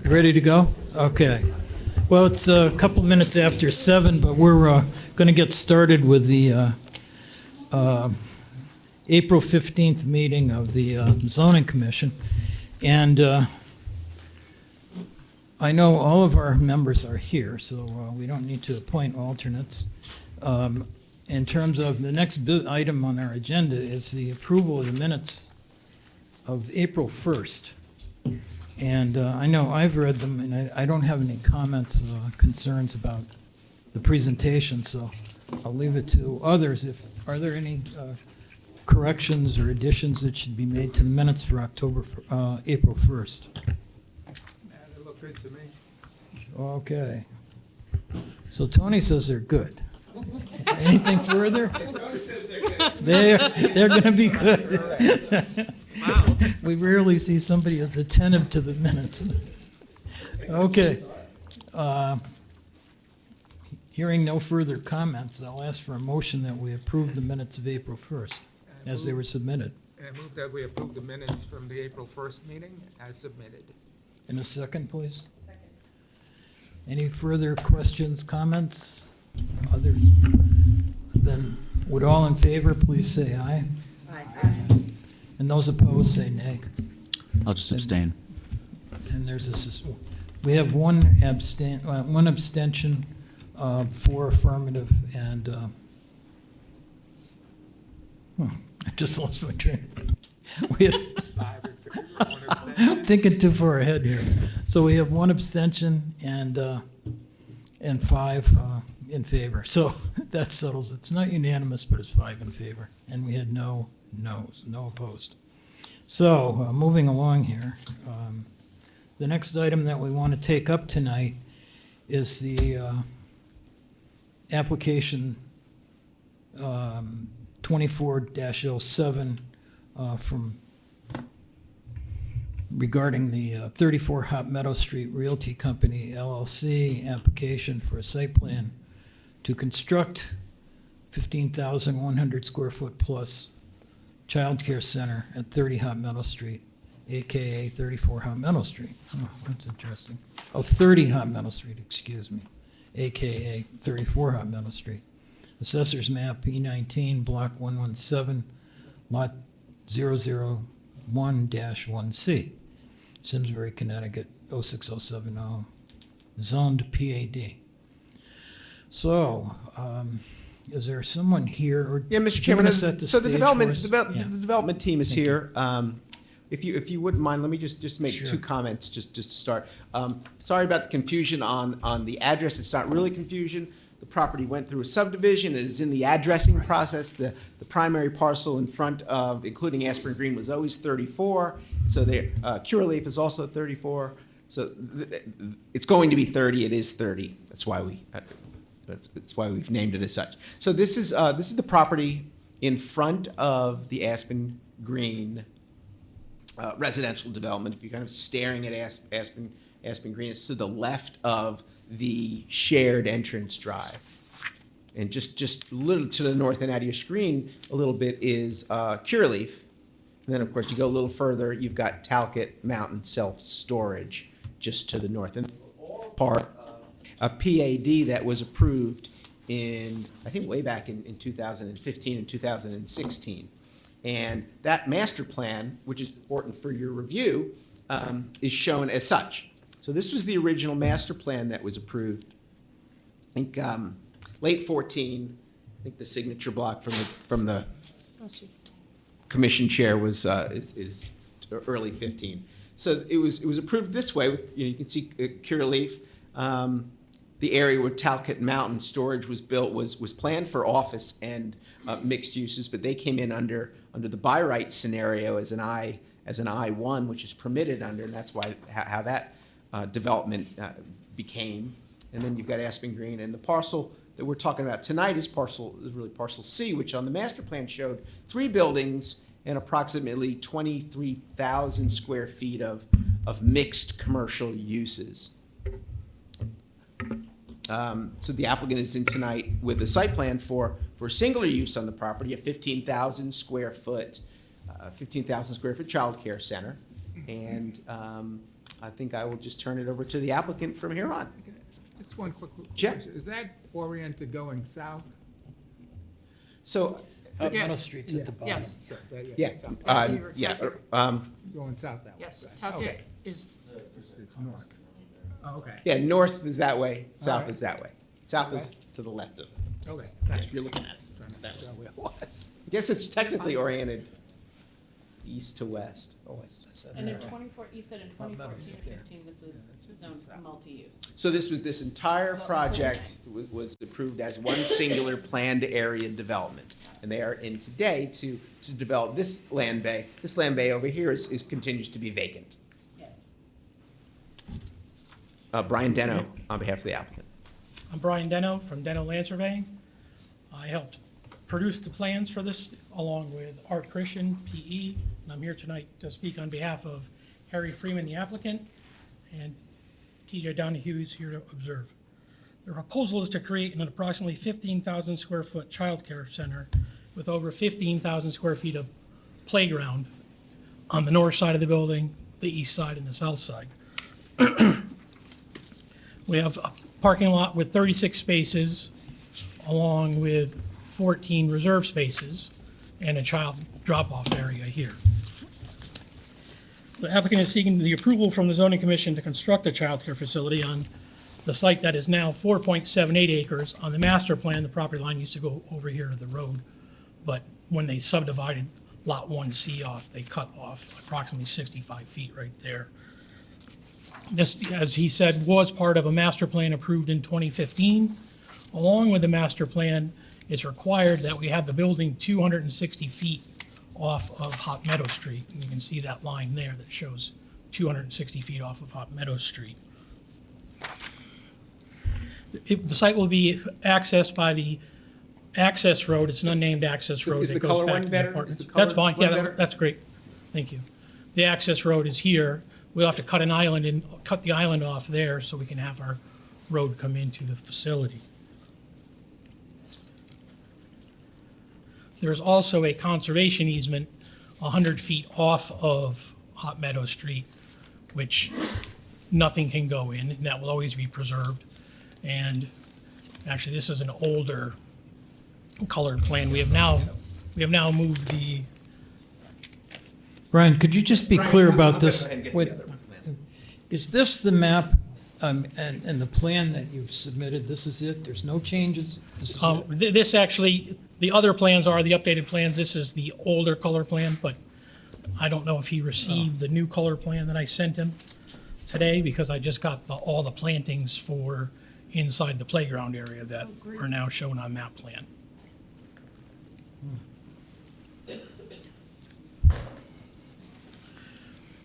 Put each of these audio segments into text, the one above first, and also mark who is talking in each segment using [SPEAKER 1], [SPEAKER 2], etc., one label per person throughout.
[SPEAKER 1] Ready to go? Okay. Well, it's a couple minutes after 7, but we're going to get started with the April 15th meeting of the Zoning Commission. And I know all of our members are here, so we don't need to appoint alternates. In terms of the next item on our agenda is the approval of the minutes of April 1st. And I know I've read them, and I don't have any comments, concerns about the presentation, so I'll leave it to others. Are there any corrections or additions that should be made to the minutes for April 1st?
[SPEAKER 2] They look good to me.
[SPEAKER 1] Okay. So Tony says they're good. Anything further? They're going to be good.
[SPEAKER 2] Wow.
[SPEAKER 1] We rarely see somebody as attentive to the minutes. Okay. Hearing no further comments, I'll ask for a motion that we approve the minutes of April 1st as they were submitted.
[SPEAKER 2] I move that we approve the minutes from the April 1st meeting as submitted.
[SPEAKER 1] In a second, please. Second. Any further questions, comments? Others? Then would all in favor please say aye? Aye. And those opposed say nay.
[SPEAKER 3] I'll just abstain.
[SPEAKER 1] And we have one abstention, 4 affirmative, and I just lost my train of thought. We had, I'm thinking too far ahead here. So we have 1 abstention and 5 in favor. So that settles it. It's not unanimous, but it's 5 in favor. And we had no no's, no opposed. So moving along here, the next item that we want to take up tonight is the application 24-07 from regarding the 34 Hot Meadow Street Realty Company LLC application for a site plan to construct 15,100 square foot plus child care center at 30 Hot Meadow Street, AKA 34 Hot Meadow Street. Oh, that's interesting. Oh, 30 Hot Meadow Street, excuse me, AKA 34 Hot Meadow Street. Assessor's map E19, block 117, lot 001-1C, Simsbury, Connecticut, 06070, zoned PAD. So, is there someone here? Or
[SPEAKER 4] yeah, Mr. Chairman. So the development team is
[SPEAKER 1] Thank
[SPEAKER 4] here. If you wouldn't mind, let me just make
[SPEAKER 1] Sure.
[SPEAKER 4] 2 comments just to start. Sorry about the confusion on the address. It's not really confusion. The property went through a subdivision. It is in the addressing process. The primary parcel in front of, including Aspirin Green, was always 34. So the Curaleaf is also 34. So it's going to be 30. It is 30. That's why we've named it as such. So this is the property in front of the Aspen Green residential development. If you're kind of staring at Aspen Green, it's to the left of the shared entrance drive. And just a little to the north and out of your screen a little bit is Curaleaf. And then, of course, you go a little further, you've got Talcott Mountain Self-Storage just to the north. And all part of a PAD that was approved in, I think, way back in 2015 and 2016. And that master plan, which is important for your review, is shown as such. So this was the original master plan that was approved, I think, late 14. I think the signature block from the commission chair was is early 15. So it was approved this way. With, you can see Curaleaf. The area where Talcott Mountain Storage was built was planned for office and mixed uses, but they came in under the by right scenario as an I1, which is permitted under, and that's why how that development became. And then you've got Aspen Green, and the parcel that we're talking about tonight is really parcel C, which on the master plan showed 3 buildings and approximately 23,000 square feet of mixed commercial uses. So the applicant is in tonight with a site plan for singular use on the property, a 15,000 square foot child care center, and I think I will just turn it over to the applicant from here on.
[SPEAKER 2] Just one quick
[SPEAKER 4] Sure.
[SPEAKER 2] question. Is that oriented going south?
[SPEAKER 4] So,
[SPEAKER 1] Meadow
[SPEAKER 2] Yes.
[SPEAKER 1] Street's at the bottom.
[SPEAKER 5] Yes,
[SPEAKER 2] So,
[SPEAKER 4] yeah,
[SPEAKER 2] south. Going south that way.
[SPEAKER 5] yes,
[SPEAKER 2] Okay.
[SPEAKER 5] Talcott is,
[SPEAKER 2] It's north. Oh, okay.
[SPEAKER 4] yeah, north is that way, south
[SPEAKER 2] right.
[SPEAKER 4] is that way. South is to the left of it.
[SPEAKER 2] Okay.
[SPEAKER 4] If you're looking at it.
[SPEAKER 2] Trying to figure out where it was.
[SPEAKER 4] I guess it's technically oriented east to west.
[SPEAKER 1] Oh, I said
[SPEAKER 5] and in
[SPEAKER 1] that.
[SPEAKER 5] you said in
[SPEAKER 1] Meadows
[SPEAKER 5] 2014
[SPEAKER 1] up
[SPEAKER 5] to
[SPEAKER 1] there.
[SPEAKER 5] 15, this is zoned multi-use.
[SPEAKER 4] So this entire project was approved as one singular planned area development. And they are in today to develop this land bay. This land bay over here is continues to be vacant.
[SPEAKER 5] Yes.
[SPEAKER 4] Brian Deno on behalf of the applicant.
[SPEAKER 6] I'm Brian Deno from Deno Land Surveying. I helped produce the plans for this along with Art Christian, PE, and I'm here tonight to speak on behalf of Harry Freeman, the applicant, and TJ Donahue is here to observe. The proposal is to create an approximately 15,000 square foot childcare center with over 15,000 square feet of playground on the north side of the building, the east side, and the south side. We have a parking lot with 36 spaces, along with 14 reserve spaces, and a child drop-off area here. The applicant is seeking the approval from the zoning commission to construct a childcare facility on the site that is now 4.78 acres. On the master plan, the property line used to go over here to the road, but when they subdivided Lot 1C off, they cut off approximately 65 feet right there. This, as he said, was part of a master plan approved in 2015. Along with the master plan, it's required that we have the building 260 feet off of Hot Meadow Street. And you can see that line there that shows 260 feet off of Hot Meadow Street. The site will be accessed by the access road. It's an unnamed access road
[SPEAKER 4] Is the
[SPEAKER 6] that goes
[SPEAKER 4] color
[SPEAKER 6] back
[SPEAKER 4] one
[SPEAKER 6] to the
[SPEAKER 4] better?
[SPEAKER 6] apartments.
[SPEAKER 4] Is the color
[SPEAKER 6] That's fine,
[SPEAKER 4] one
[SPEAKER 6] yeah,
[SPEAKER 4] better?
[SPEAKER 6] that's great. Thank you. The access road is here. We'll have to cut an island and cut the island off there so we can have our road come into the facility. There's also a conservation easement 100 feet off of Hot Meadow Street, which nothing can go in, and that will always be preserved. And actually, this is an older colored plan. We have now moved the,
[SPEAKER 1] Brian, could you just be clear about this?
[SPEAKER 4] Go ahead and get the
[SPEAKER 1] Wait,
[SPEAKER 4] other plan.
[SPEAKER 1] is this the map, and the plan that you've submitted, this is it? There's no changes? This is it?
[SPEAKER 6] this actually, the other plans are the updated plans. This is the older color plan, but I don't know if he received the new color plan that I sent him today, because I just got all the plantings for inside the playground area that are now shown on that plan.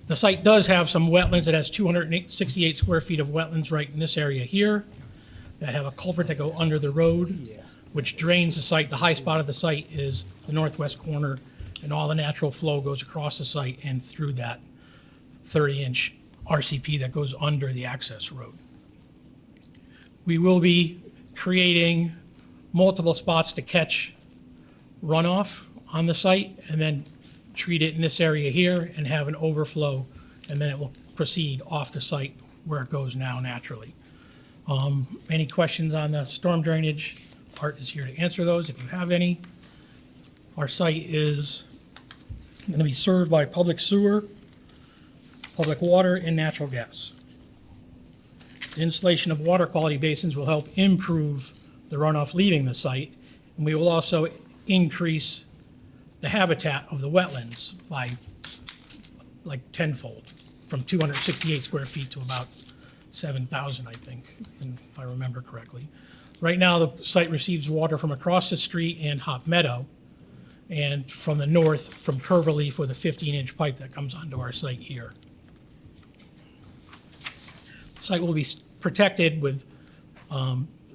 [SPEAKER 6] The site does have some wetlands. It has 268 square feet of wetlands right in this area here that have a culvert that go under the road, which drains the site. The high spot of the site is the northwest corner, and all the natural flow goes across the site and through that 30-inch RCP that goes under the access road. We will be creating multiple spots to catch runoff on the site and then treat it in this area here and have an overflow, and then it will proceed off the site where it goes now naturally. Any questions on the storm drainage? Art is here to answer those if you have any. Our site is going to be served by public sewer, public water, and natural gas. The installation of water quality basins will help improve the runoff leaving the site, and we will also increase the habitat of the wetlands by like tenfold, from 268 square feet to about 7,000, I think, if I remember correctly. Right now, the site receives water from across the street and Hot Meadow, and from the north from Curveleaf with a 15-inch pipe that comes onto our site here. The site will be protected with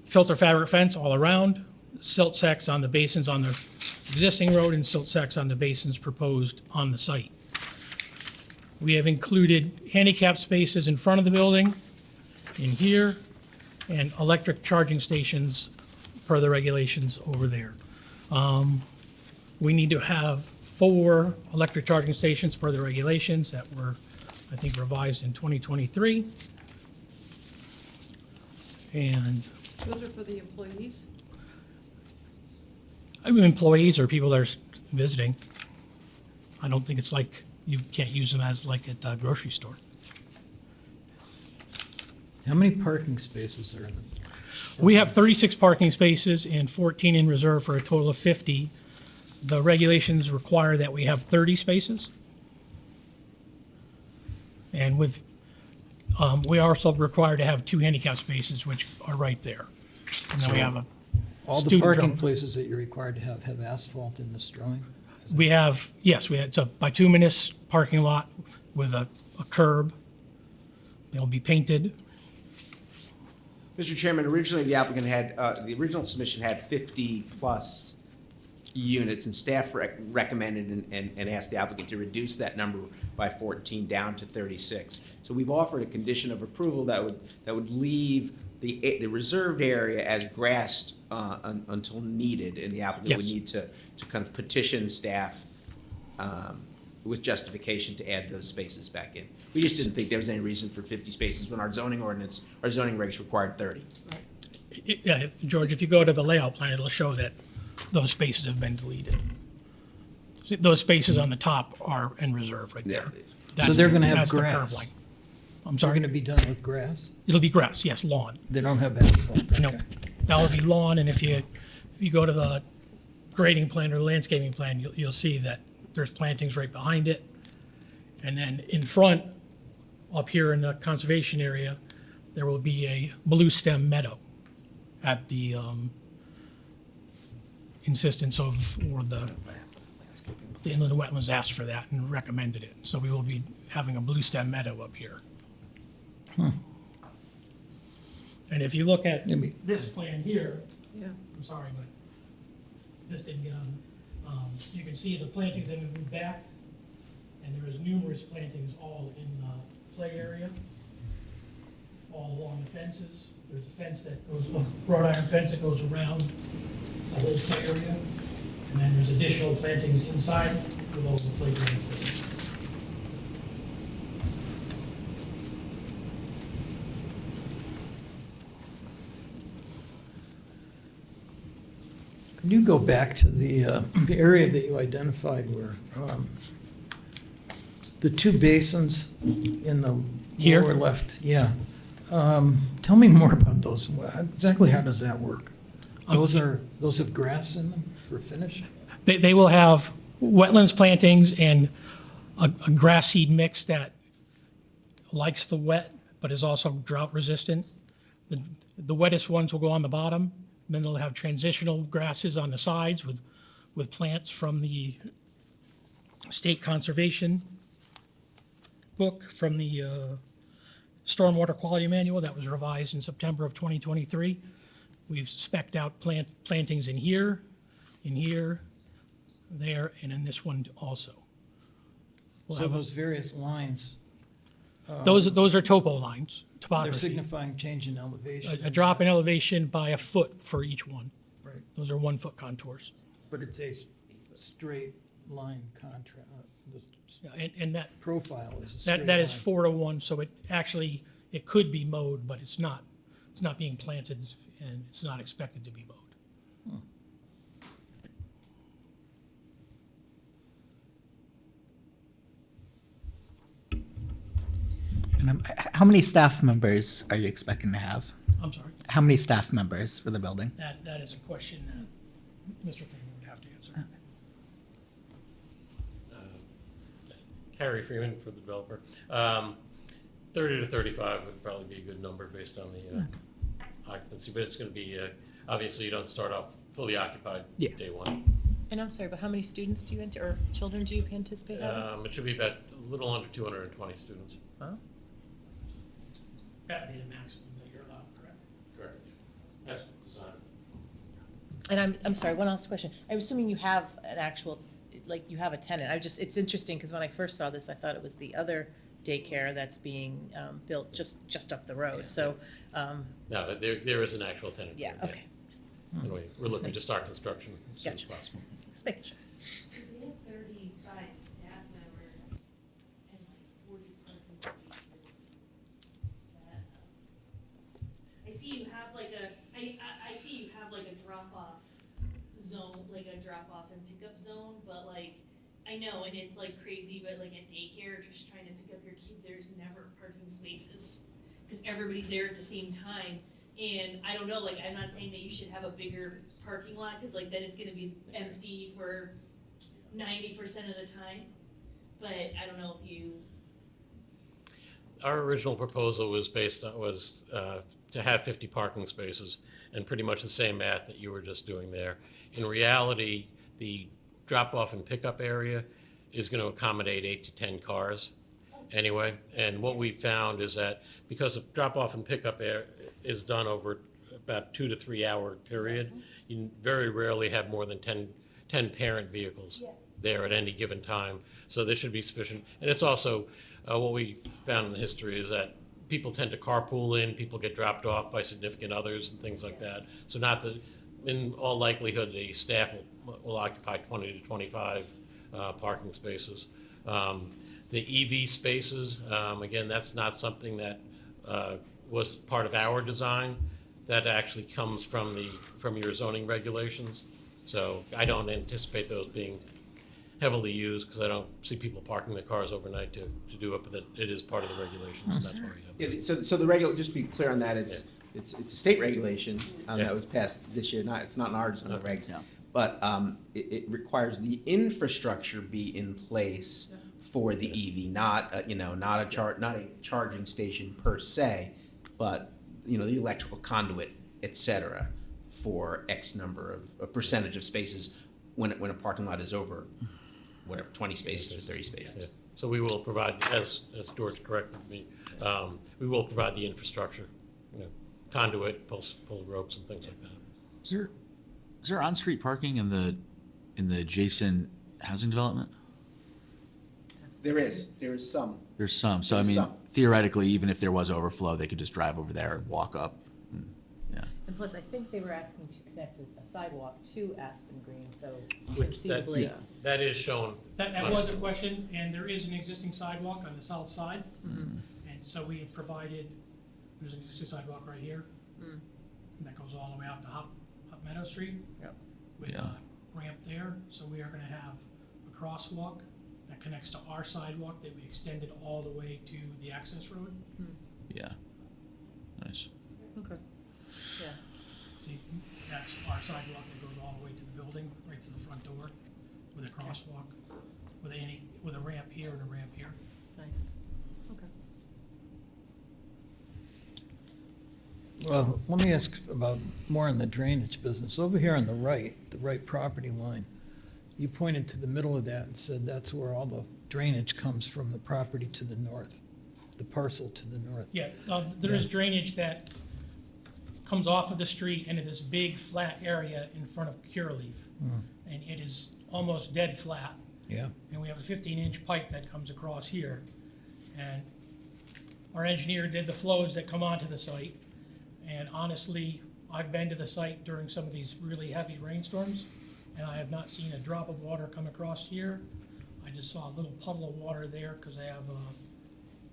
[SPEAKER 6] filter fabric fence all around, silt sacks on the basins on the existing road, and silt sacks on the basins proposed on the site. We have included handicap spaces in front of the building, in here, and electric charging stations per the regulations over there. We need to have 4 electric charging stations per the regulations that were I think revised in 2023. And
[SPEAKER 5] Those are for the employees?
[SPEAKER 6] I mean, employees or people that are visiting. I don't think it's like you can't use them as like at the grocery store.
[SPEAKER 1] How many parking spaces are in the?
[SPEAKER 6] We have 36 parking spaces and 14 in reserve for a total of 50. The regulations require that we have 30 spaces. And with, we are also required to have 2 handicap spaces, which are right there. And then we have a
[SPEAKER 1] All the
[SPEAKER 6] student
[SPEAKER 1] parking
[SPEAKER 6] zone.
[SPEAKER 1] places that you're required to have asphalt in this drawing?
[SPEAKER 6] We have, yes, it's a bituminous parking lot with a curb. They'll be painted.
[SPEAKER 4] Mr. Chairman, originally the applicant had, the original submission had 50-plus units, and staff recommended and asked the applicant to reduce that number by 14 down to 36. So we've offered a condition of approval that would leave the reserved area as grassed until needed, and the applicant would
[SPEAKER 6] Yes.
[SPEAKER 4] need to kind of petition staff with justification to add those spaces back in. We just didn't think there was any reason for 50 spaces when our zoning ordinance, our zoning regs required 30.
[SPEAKER 6] Yeah, George, if you go to the layout plan, it'll show that those spaces have been deleted. See, those spaces on the top are in reserve right there.
[SPEAKER 1] So they're gonna have
[SPEAKER 6] That's the curb
[SPEAKER 1] grass?
[SPEAKER 6] line. I'm
[SPEAKER 1] They're
[SPEAKER 6] sorry,
[SPEAKER 1] gonna be done with grass?
[SPEAKER 6] it'll be grass, yes, lawn.
[SPEAKER 1] They don't have asphalt?
[SPEAKER 6] No,
[SPEAKER 1] Okay.
[SPEAKER 6] that will be lawn, and if you go to the grading plan or landscaping plan, you'll see that there's plantings right behind it. And then in front, up here in the conservation area, there will be a blue stem meadow at the insistence of, or the inland wetlands asked for that and recommended it. So we will be having a blue stem meadow up here. And if you look at
[SPEAKER 1] Let me-
[SPEAKER 6] this plan here,
[SPEAKER 5] Yeah.
[SPEAKER 6] I'm sorry, but this didn't get on. You can see the plantings have moved back, and there is numerous plantings all in the play area, all along the fences. There's a fence that goes, a wrought iron fence that goes around the whole play area, and then there's additional plantings inside with all the playground equipment.
[SPEAKER 1] Can you go back to the area that you identified where the 2 basins in the
[SPEAKER 6] Here?
[SPEAKER 1] lower left? Yeah. Tell me more about those. Exactly how does that work? Those have grass in them for finish?
[SPEAKER 6] They will have wetlands plantings and a grass seed mix that likes the wet, but is also drought resistant. The wettest ones will go on the bottom, and then they'll have transitional grasses on the sides with plants from the state conservation book, from the stormwater quality manual that was revised in September of 2023. We've spec'd out plantings in here, there, and in this one also. We'll
[SPEAKER 1] So
[SPEAKER 6] have-
[SPEAKER 1] those various lines,
[SPEAKER 6] Those are topo lines,
[SPEAKER 1] they're
[SPEAKER 6] topography.
[SPEAKER 1] signifying change in elevation.
[SPEAKER 6] A drop in elevation by a foot for each one.
[SPEAKER 1] Right.
[SPEAKER 6] Those are 1-foot contours.
[SPEAKER 1] But it's a straight line contrast. The
[SPEAKER 6] Yeah, and that,
[SPEAKER 1] profile is a straight
[SPEAKER 6] that is
[SPEAKER 1] line.
[SPEAKER 6] 4-to-1, so it could be mowed, but it's not being planted, and it's not expected to be mowed.
[SPEAKER 7] And how many staff members are you expecting to have?
[SPEAKER 6] I'm sorry,
[SPEAKER 7] How many staff members for the building?
[SPEAKER 6] that is a question that Mr. Freeman would have to answer.
[SPEAKER 8] Harry Freeman for the developer. 30 to 35 would probably be a good number based on the occupancy, but it's going to be, obviously you don't start off fully occupied
[SPEAKER 7] Yeah.
[SPEAKER 8] day one.
[SPEAKER 5] And I'm sorry, but how many students do you or children do you anticipate having?
[SPEAKER 8] It should be about a little under 220 students.
[SPEAKER 6] That would be the maximum that you're allowed, correct?
[SPEAKER 8] Correct. Yes, design.
[SPEAKER 5] And I'm sorry, one last question. I'm assuming you have an actual, like, you have a tenant. It's interesting, because when I first saw this, I thought it was the other daycare that's being built just up the road, so,
[SPEAKER 8] No, there is an actual tenant.
[SPEAKER 5] yeah,
[SPEAKER 8] there,
[SPEAKER 5] okay.
[SPEAKER 8] And we're looking to start construction as soon as
[SPEAKER 5] Gotcha.
[SPEAKER 8] possible.
[SPEAKER 5] Just making sure.
[SPEAKER 9] We have 35 staff members and like 40 parking I see you have like I see you have like a drop-off zone, like a drop-off and pickup zone, but like, I know, and it's like crazy, but like at daycare, just trying to pick up your kid, there's never parking spaces, cause everybody's there at the same time. And I don't know, like, I'm not saying that you should have a bigger parking lot, cause like then it's gonna be empty for 90% of the time. But I don't know if you,
[SPEAKER 8] Our original proposal was to have 50 parking spaces, and pretty much the same math that you were just doing there. In reality, the drop-off and pickup area is going to accommodate 8 to 10 cars anyway. And what we found is that because the drop-off and pickup is done over about 2 to 3 hour period, you very rarely have more than 10 parent vehicles there at any given time. So this should be sufficient. And it's also, what we found in the history is that people tend to carpool in, people get dropped off by significant others and things like that. So in all likelihood, the staff will occupy 20 to 25 parking spaces. The EV spaces, again, that's not something that was part of our design. That actually comes from your zoning regulations. So I don't anticipate those being heavily used, because I don't see people parking their cars overnight to do it, but that it is part of the regulations, and that's why we have.
[SPEAKER 4] Yeah, so the just to be clear on that, it's a state regulation that was passed this year, it's not in our zoning regs.
[SPEAKER 7] Yeah.
[SPEAKER 4] But it requires the infrastructure be in place for the EV, not a charging station per se, but the electrical conduit, et cetera, for X number of a percentage of spaces when a parking lot is over, whatever, 20 spaces or 30 spaces.
[SPEAKER 8] So we will provide, as George corrected me, we will provide the infrastructure, conduit, pull ropes and things like that.
[SPEAKER 3] Is there on-street parking in the adjacent housing development?
[SPEAKER 4] There is some.
[SPEAKER 3] There's some. So I
[SPEAKER 4] There's
[SPEAKER 3] mean,
[SPEAKER 4] some.
[SPEAKER 3] theoretically, even if there was overflow, they could just drive over there and walk up.
[SPEAKER 5] And plus, I think they were asking to connect a sidewalk to Aspen Green, so
[SPEAKER 8] Which
[SPEAKER 5] conceivably.
[SPEAKER 8] that is shown.
[SPEAKER 6] That was a question, and there is an existing sidewalk on the south side. And so we have provided, there's an existing sidewalk right here. And that goes all the way out to Hop Meadow Street.
[SPEAKER 5] Yep.
[SPEAKER 6] With
[SPEAKER 3] Yeah.
[SPEAKER 6] a ramp there, so we are gonna have a crosswalk that connects to our sidewalk that we extended all the way to the access road.
[SPEAKER 3] Yeah. Nice.
[SPEAKER 5] Okay. Yeah.
[SPEAKER 6] See, that's our sidewalk that goes all the way to the building, right to the front door, with a crosswalk, with a ramp here and a ramp here.
[SPEAKER 5] Nice. Okay.
[SPEAKER 1] Well, let me ask about more on the drainage business. Over here on the right property line, you pointed to the middle of that and said that's where all the drainage comes from, the property to the north, the parcel to the north.
[SPEAKER 6] Yeah, there is drainage that comes off of the street into this big flat area in front of Curaleaf. And it is almost dead flat.
[SPEAKER 1] Yeah.
[SPEAKER 6] And we have a 15-inch pipe that comes across here. And our engineer did the flows that come onto the site. And honestly, I've been to the site during some of these really heavy rainstorms, and I have not seen a drop of water come across here. I just saw a little puddle of water there because they have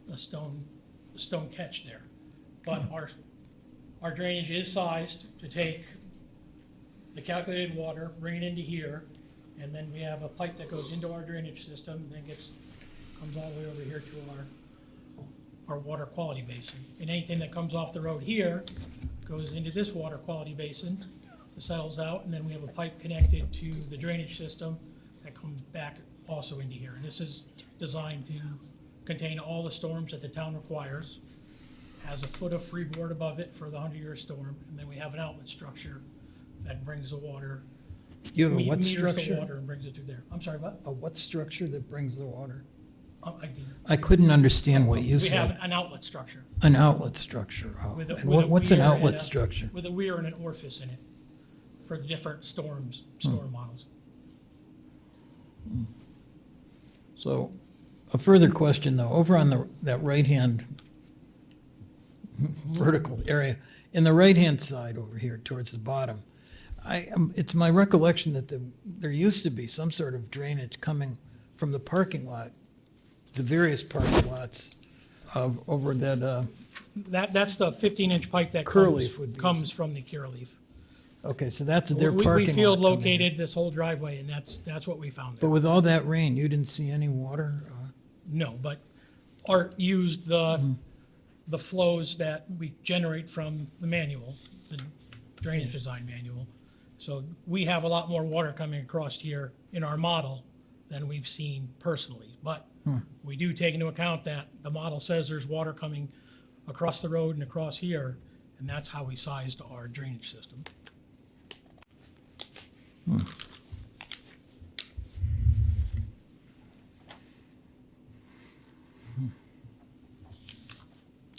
[SPEAKER 6] a stone catch there. But our drainage is sized to take the calculated water, bring it into here, and then we have a pipe that goes into our drainage system, and then comes all the way over here to our water quality basin. And anything that comes off the road here goes into this water quality basin, settles out, and then we have a pipe connected to the drainage system that comes back also into here. And this is designed to contain all the storms that the town requires, has a foot of freeboard above it for the 100-year storm, and then we have an outlet structure that brings the water.
[SPEAKER 1] You have a what
[SPEAKER 6] meters the
[SPEAKER 1] structure?
[SPEAKER 6] water and brings it through there. I'm sorry, what?
[SPEAKER 1] A what structure that brings the water?
[SPEAKER 6] I
[SPEAKER 1] I couldn't understand what you
[SPEAKER 6] We have
[SPEAKER 1] said.
[SPEAKER 6] an outlet structure.
[SPEAKER 1] An outlet structure. Oh.
[SPEAKER 6] With a-
[SPEAKER 1] And
[SPEAKER 6] with a
[SPEAKER 1] what's an
[SPEAKER 6] weir and
[SPEAKER 1] outlet
[SPEAKER 6] a-
[SPEAKER 1] structure?
[SPEAKER 6] With a weir and an orifice in it for the different storm models.
[SPEAKER 1] So, a further question though, over on that right-hand vertical area, in the right-hand side over here towards the bottom, it's my recollection that there used to be some sort of drainage coming from the parking lot, the various parking lots over that
[SPEAKER 6] That's the 15-inch pipe that
[SPEAKER 1] Curleaf would be-
[SPEAKER 6] comes from the Curaleaf.
[SPEAKER 1] Okay, so that's their
[SPEAKER 6] We
[SPEAKER 1] parking lot.
[SPEAKER 6] field
[SPEAKER 1] coming in.
[SPEAKER 6] located this whole driveway, and that's what we found
[SPEAKER 1] But
[SPEAKER 6] there.
[SPEAKER 1] with all that rain, you didn't see any water?
[SPEAKER 6] No, but Art used the flows that we generate from the manual, the drainage design manual. So we have a lot more water coming across here in our model than we've seen personally. But we do take into account that the model says there's water coming across the road and across here, and that's how we sized our drainage system.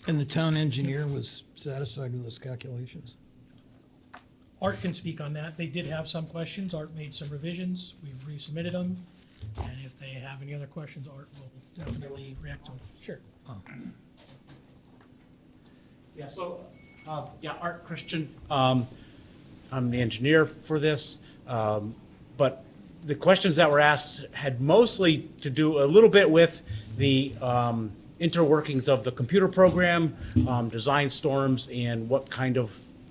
[SPEAKER 1] And the town engineer was satisfied with those calculations?
[SPEAKER 6] Art can speak on that. They did have some questions. Art made some revisions. We've resubmitted them. And if they have any other questions, Art will definitely react to them. Sure.
[SPEAKER 10] Yeah, so, Art Christian, I'm the engineer for this, but the questions that were asked had mostly to do a little bit with the interworkings of the computer program, design storms, and what kind of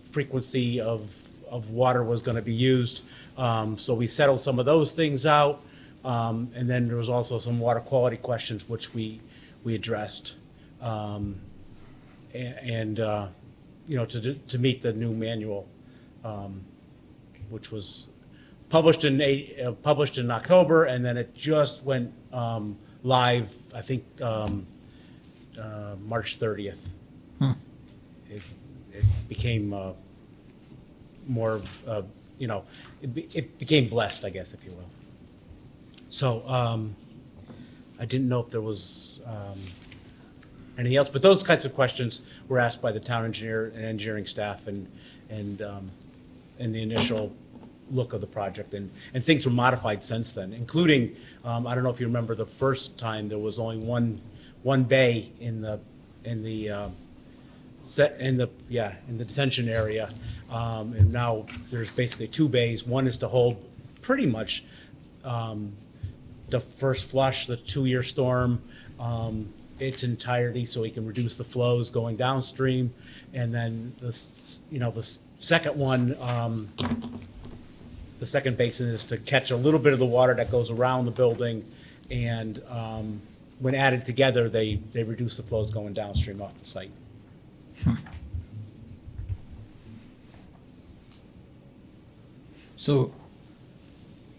[SPEAKER 10] frequency of water was gonna be used. So we settled some of those things out, and then there was also some water quality questions which we addressed. To meet the new manual, which was published in October, and then it just went live, I think, March 30th. It became more, it became blessed, I guess, if you will. So I didn't know if there was anything else, but those kinds of questions were asked by the town engineer and engineering staff and in the initial look of the project, and things were modified since then, including, I don't know if you remember the first time, there was only one bay in the detention area, and now there's basically two bays. One is to hold pretty much the first flush, the 2-year storm, its entirety, so we can reduce the flows going downstream. And then the second one, the second basin is to catch a little bit of the water that goes around the building, and when added together, they reduce the flows going downstream off the site.
[SPEAKER 1] So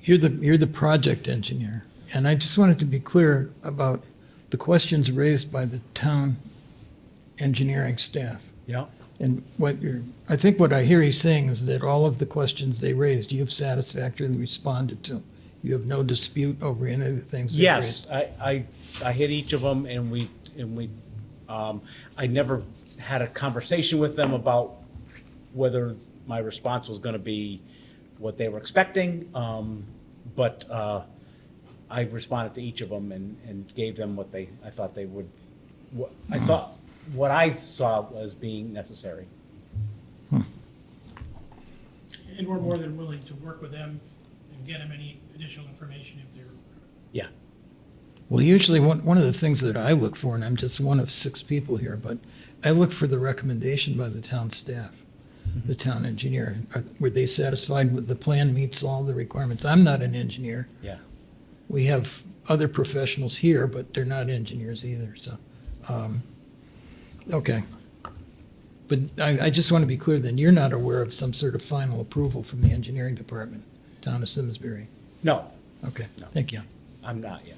[SPEAKER 1] you're the project engineer, and I just wanted to be clear about the questions raised by the town engineering staff.
[SPEAKER 10] Yeah.
[SPEAKER 1] And I think what I hear you saying is that all of the questions they raised, you've satisfactorily responded to. You have no dispute over any of the things they raised.
[SPEAKER 10] Yes, I hit each of them, and we I never had a conversation with them about whether my response was gonna be what they were expecting, but I responded to each of them and gave them what I thought they would, what I saw as being necessary.
[SPEAKER 6] And we're more than willing to work with them and get them any additional information if they're.
[SPEAKER 10] Yeah.
[SPEAKER 1] Well, usually one of the things that I look for, and I'm just one of 6 people here, but I look for the recommendation by the town staff, the town engineer. Were they satisfied with the plan meets all the requirements? I'm not an engineer.
[SPEAKER 10] Yeah.
[SPEAKER 1] We have other professionals here, but they're not engineers either, so, okay. But I just want to be clear, then you're not aware of some sort of final approval from the engineering department, town of Simsbury?
[SPEAKER 10] No,
[SPEAKER 1] Okay,
[SPEAKER 10] No.
[SPEAKER 1] thank you.
[SPEAKER 10] I'm not yet.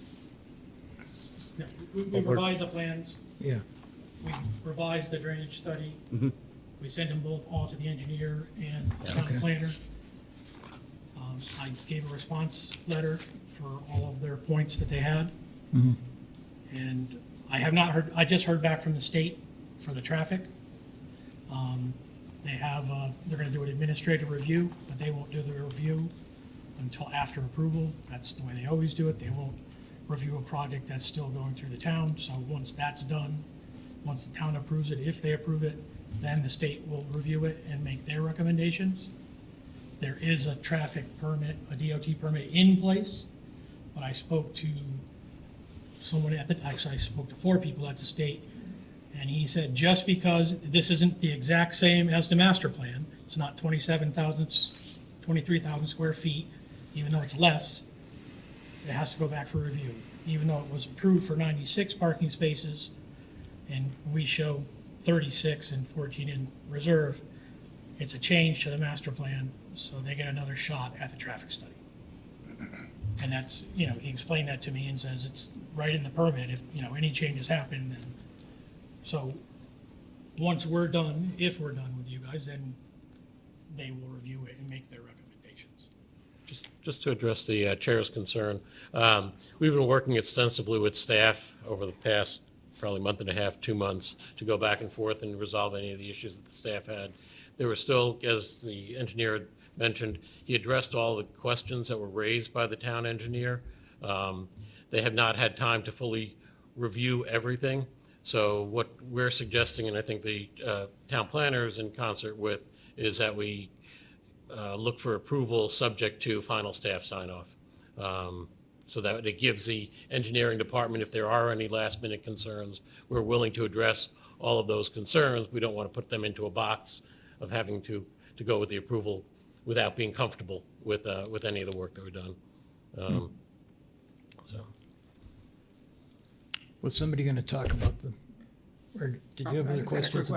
[SPEAKER 6] Yeah, we revise the plans,
[SPEAKER 1] Yeah,
[SPEAKER 6] we revise the drainage study.
[SPEAKER 10] Mhm.
[SPEAKER 6] We send them both all to the engineer and town
[SPEAKER 1] Okay.
[SPEAKER 6] planner. I gave a response letter for all of their points that they had.
[SPEAKER 1] Mhm.
[SPEAKER 6] And I have not heard, I just heard back from the state for the traffic. They have, they're gonna do an administrative review, but they won't do the review until after approval. That's the way they always do it. They won't review a project that's still going through the town. So once that's done, once the town approves it, if they approve it, then the state will review it and make their recommendations. There is a traffic permit, a DOT permit in place, but I spoke to someone actually I spoke to 4 people at the state And he said, just because this isn't the exact same as the master plan, it's not 23,000 square feet, even though it's less, it has to go back for review. Even though it was approved for 96 parking spaces, and we show 36 and 14 in reserve, it's a change to the master plan, so they get another shot at the traffic study. And that's, he explained that to me and says it's right in the permit if, any changes happen, then. So, once we're done, if we're done with you guys, then they will review it and make their recommendations.
[SPEAKER 8] Just to address the chair's concern, we've been working extensively with staff over the past probably month and a half, 2 months, to go back and forth and resolve any of the issues that the staff had. There were still, as the engineer had mentioned, he addressed all the questions that were raised by the town engineer. They have not had time to fully review everything. So what we're suggesting, and I think the town planner is in concert with, is that we look for approval subject to final staff sign-off. So that it gives the engineering department, if there are any last-minute concerns, we're willing to address all of those concerns. We don't want to put them into a box of having to go with the approval without being comfortable with any of the work that we've done. So.
[SPEAKER 1] Was somebody going to talk about or did you have any questions?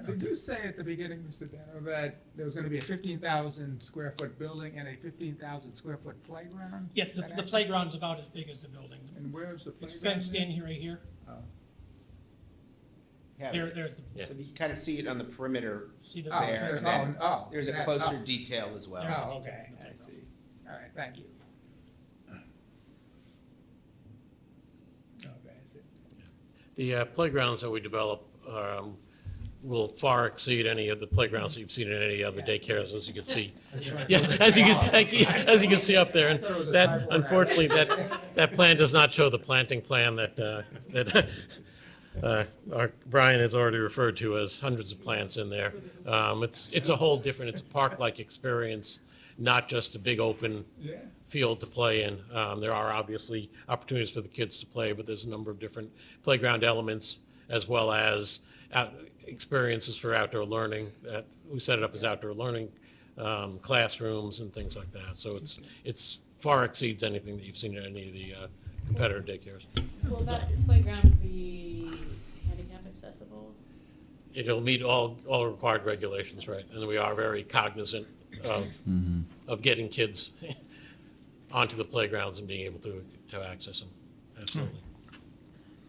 [SPEAKER 2] Did you say at the beginning, Mr. Dano, that there was gonna be a 15,000 square foot building and a 15,000 square foot playground?
[SPEAKER 6] Yeah,
[SPEAKER 2] Is that
[SPEAKER 6] the
[SPEAKER 2] accurate?
[SPEAKER 6] playground's about as big as the building.
[SPEAKER 2] And where's the playground?
[SPEAKER 6] It's fenced
[SPEAKER 2] then?
[SPEAKER 6] in here, right here.
[SPEAKER 4] Yeah,
[SPEAKER 6] There's,
[SPEAKER 4] so you can kind of see it on the perimeter
[SPEAKER 6] see the.
[SPEAKER 2] Oh,
[SPEAKER 4] there.
[SPEAKER 2] so-
[SPEAKER 4] and then
[SPEAKER 2] oh,
[SPEAKER 4] There's a
[SPEAKER 2] that-
[SPEAKER 4] closer
[SPEAKER 2] oh.
[SPEAKER 4] detail as well.
[SPEAKER 2] Oh, okay, I see. All right, thank you. Okay, I see.
[SPEAKER 8] The playgrounds that we develop will far exceed any of the playgrounds that you've seen in any other daycares, as you can see. Yeah, as you can see up there. And that, unfortunately, that plan does not show the planting plan that our Brian has already referred to as hundreds of plants in there. It's a whole different, it's a park-like experience, not just a big open
[SPEAKER 2] Yeah.
[SPEAKER 8] field to play in. There are obviously opportunities for the kids to play, but there's a number of different playground elements as well as experiences for outdoor learning. We set it up as outdoor learning, classrooms and things like that. So it's far exceeds anything that you've seen in any of the competitor daycares.
[SPEAKER 9] Will that playground be handicap accessible?
[SPEAKER 8] It'll meet all required regulations, right? And we are very cognizant of getting kids onto the playgrounds and being able to access them. Absolutely.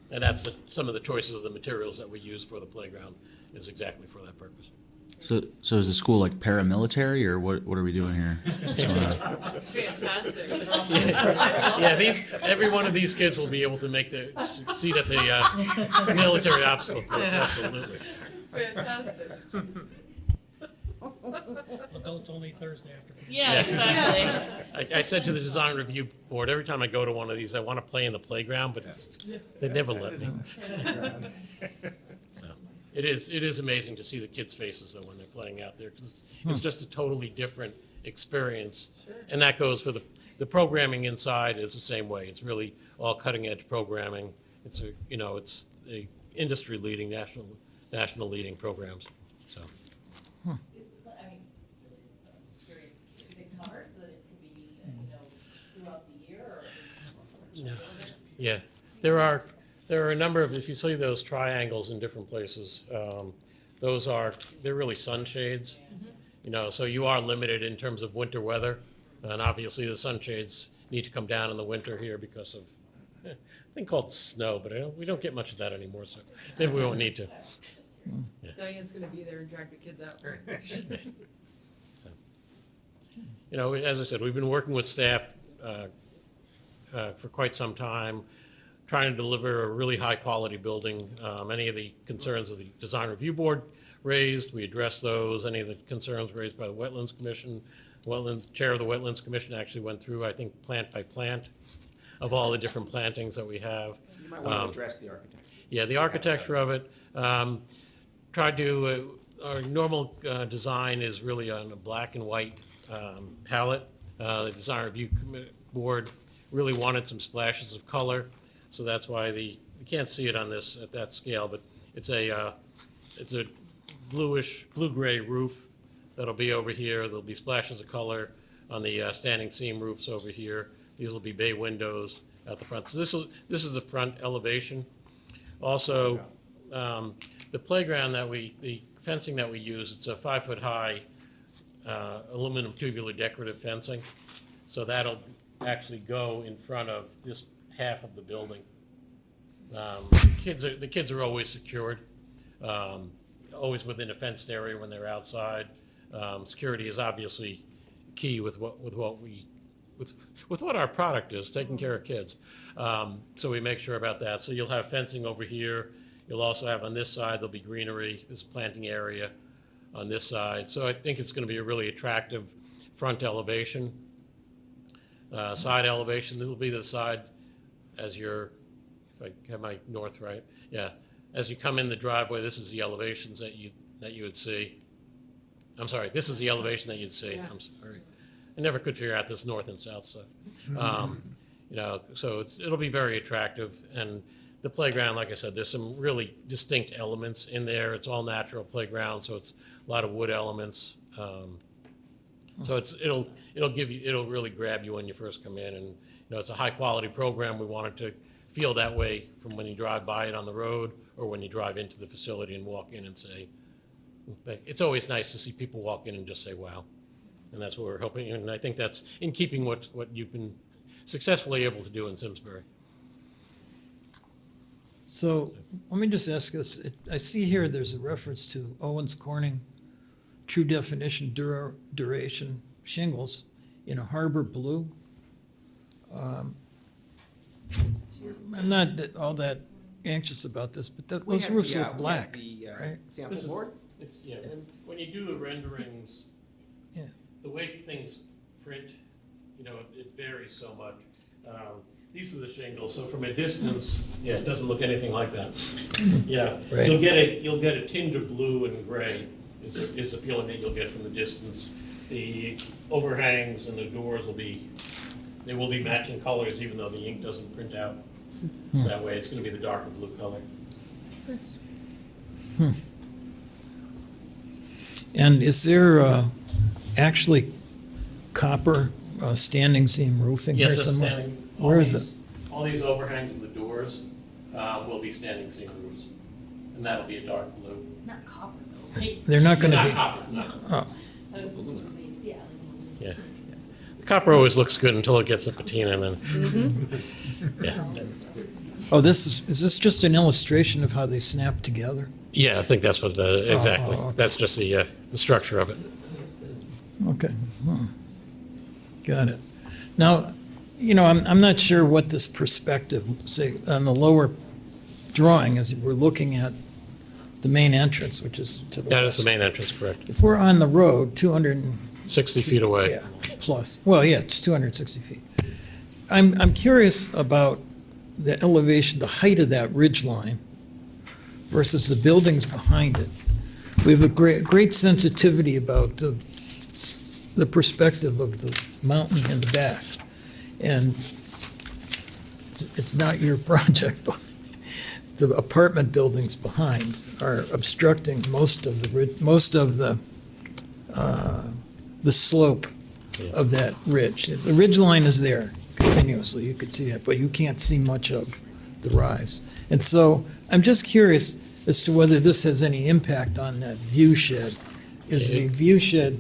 [SPEAKER 8] And that's some of the choices of the materials that we use for the playground is exactly for that purpose.
[SPEAKER 3] So is the school like paramilitary, or what are we doing here? What's going on?
[SPEAKER 9] It's fantastic.
[SPEAKER 8] Yeah, every one of these kids will be able to make their seat at the military obstacle course, absolutely.
[SPEAKER 9] It's fantastic.
[SPEAKER 6] Adults only Thursday after.
[SPEAKER 9] Yeah, exactly.
[SPEAKER 8] I said to the design review board, every time I go to one of these, I want to play in the playground, but they never let me. So it is amazing to see the kids' faces though when they're playing out there, because it's just a totally different experience. And that goes for the programming inside is the same way. It's really all cutting edge programming. It's a industry leading, national leading programs. So.
[SPEAKER 5] Just curious, is it covered so that it can be used, throughout the year, or is?
[SPEAKER 8] Yeah, there are a number of, if you see those triangles in different places, they're really sunshades. So you are limited in terms of winter weather, and obviously the sunshades need to come down in the winter here because of a thing called snow, but we don't get much of that anymore, so maybe we won't need to.
[SPEAKER 11] Diane's gonna be there and drag the kids out.
[SPEAKER 8] As I said, we've been working with staff for quite some time, trying to deliver a really high-quality building. Many of the concerns of the Design Review Board raised, we addressed those. Any of the concerns raised by the Wetlands Commission, Chair of the Wetlands Commission actually went through, I think, plant by plant of all the different plantings that we have.
[SPEAKER 4] You might want to address the architecture.
[SPEAKER 8] Yeah, the architecture of it. Tried to, our normal design is really on a black and white palette. The Design Review Board really wanted some splashes of color, so that's why you can't see it on this at that scale, but It's a bluish, blue-gray roof that'll be over here. There'll be splashes of color on the standing seam roofs over here. These will be bay windows at the front. So this is the front elevation. Also, the playground the fencing that we use, it's a 5-foot-high aluminum tubular decorative fencing. So that'll actually go in front of this half of the building. The kids are always secured, always within a fenced area when they're outside. Security is obviously key with what our product is, taking care of kids. So we make sure about that. So you'll have fencing over here. You'll also have on this side, there'll be greenery. There's a planting area on this side. So I think it's going to be a really attractive front elevation. Side elevation, this will be the side as you're, if I have my north right, yeah. As you come in the driveway, this is the elevations that you would see. I'm sorry, this is the elevation that you'd see.
[SPEAKER 11] Yeah.
[SPEAKER 8] I'm sorry. I never could figure out this north and south stuff. So it'll be very attractive. And the playground, like I said, there's some really distinct elements in there. It's all natural playground, so it's a lot of wood elements. So it'll really grab you when you first come in. And it's a high quality program. We want it to feel that way from when you drive by it on the road or when you drive into the facility and walk in and say, it's always nice to see people walk in and just say, wow. And that's what we're hoping, and I think that's in keeping what you've been successfully able to do in Simsbury.
[SPEAKER 1] So let me just ask this. I see here there's a reference to Owens Corning true definition duration shingles in a harbor blue. I'm not all that anxious about this, but those roofs look black, right?
[SPEAKER 4] Sample board?
[SPEAKER 8] When you do the renderings,
[SPEAKER 1] Yeah.
[SPEAKER 8] the way things print, it varies so much. These are the shingles, so from a distance, it doesn't look anything like that. Yeah,
[SPEAKER 1] Right.
[SPEAKER 8] you'll get a tinge of blue and gray is the feeling that you'll get from the distance. The overhangs and the doors will be matching colors, even though the ink doesn't print out that way. It's going to be the darker blue color.
[SPEAKER 1] And is there actually copper standing seam roofing here
[SPEAKER 8] Yes, it's
[SPEAKER 1] somewhere?
[SPEAKER 8] standing.
[SPEAKER 1] Where is it?
[SPEAKER 8] All these overhangs of the doors will be standing seam roofs, and that'll be a dark blue.
[SPEAKER 9] Not copper though, right?
[SPEAKER 1] They're not going to
[SPEAKER 8] Not
[SPEAKER 1] be.
[SPEAKER 8] copper, no.
[SPEAKER 1] Oh,
[SPEAKER 9] Yeah.
[SPEAKER 8] Yeah. The copper always looks good until it gets a patina, and then, yeah.
[SPEAKER 1] oh, is this just an illustration of how they snap together?
[SPEAKER 8] Yeah, I think that's what, exactly.
[SPEAKER 1] okay.
[SPEAKER 8] That's just the structure of it.
[SPEAKER 1] Okay. Got it. Now, I'm not sure what this perspective, say, on the lower drawing, as we're looking at the main entrance, which is to the
[SPEAKER 8] That
[SPEAKER 1] west.
[SPEAKER 8] is the main entrance, correct.
[SPEAKER 1] If we're on the road,
[SPEAKER 8] 60 feet away.
[SPEAKER 1] Yeah, plus. Well, yeah, it's 260 feet. I'm curious about the elevation, the height of that ridge line versus the buildings behind it. We have a great sensitivity about the perspective of the mountain in the back. And it's not your project, but the apartment buildings behind are obstructing most of the slope of that ridge. The ridge line is there continuously, you could see that, but you can't see much of the rise. And so I'm just curious as to whether this has any impact on that view shed. Is the view shed,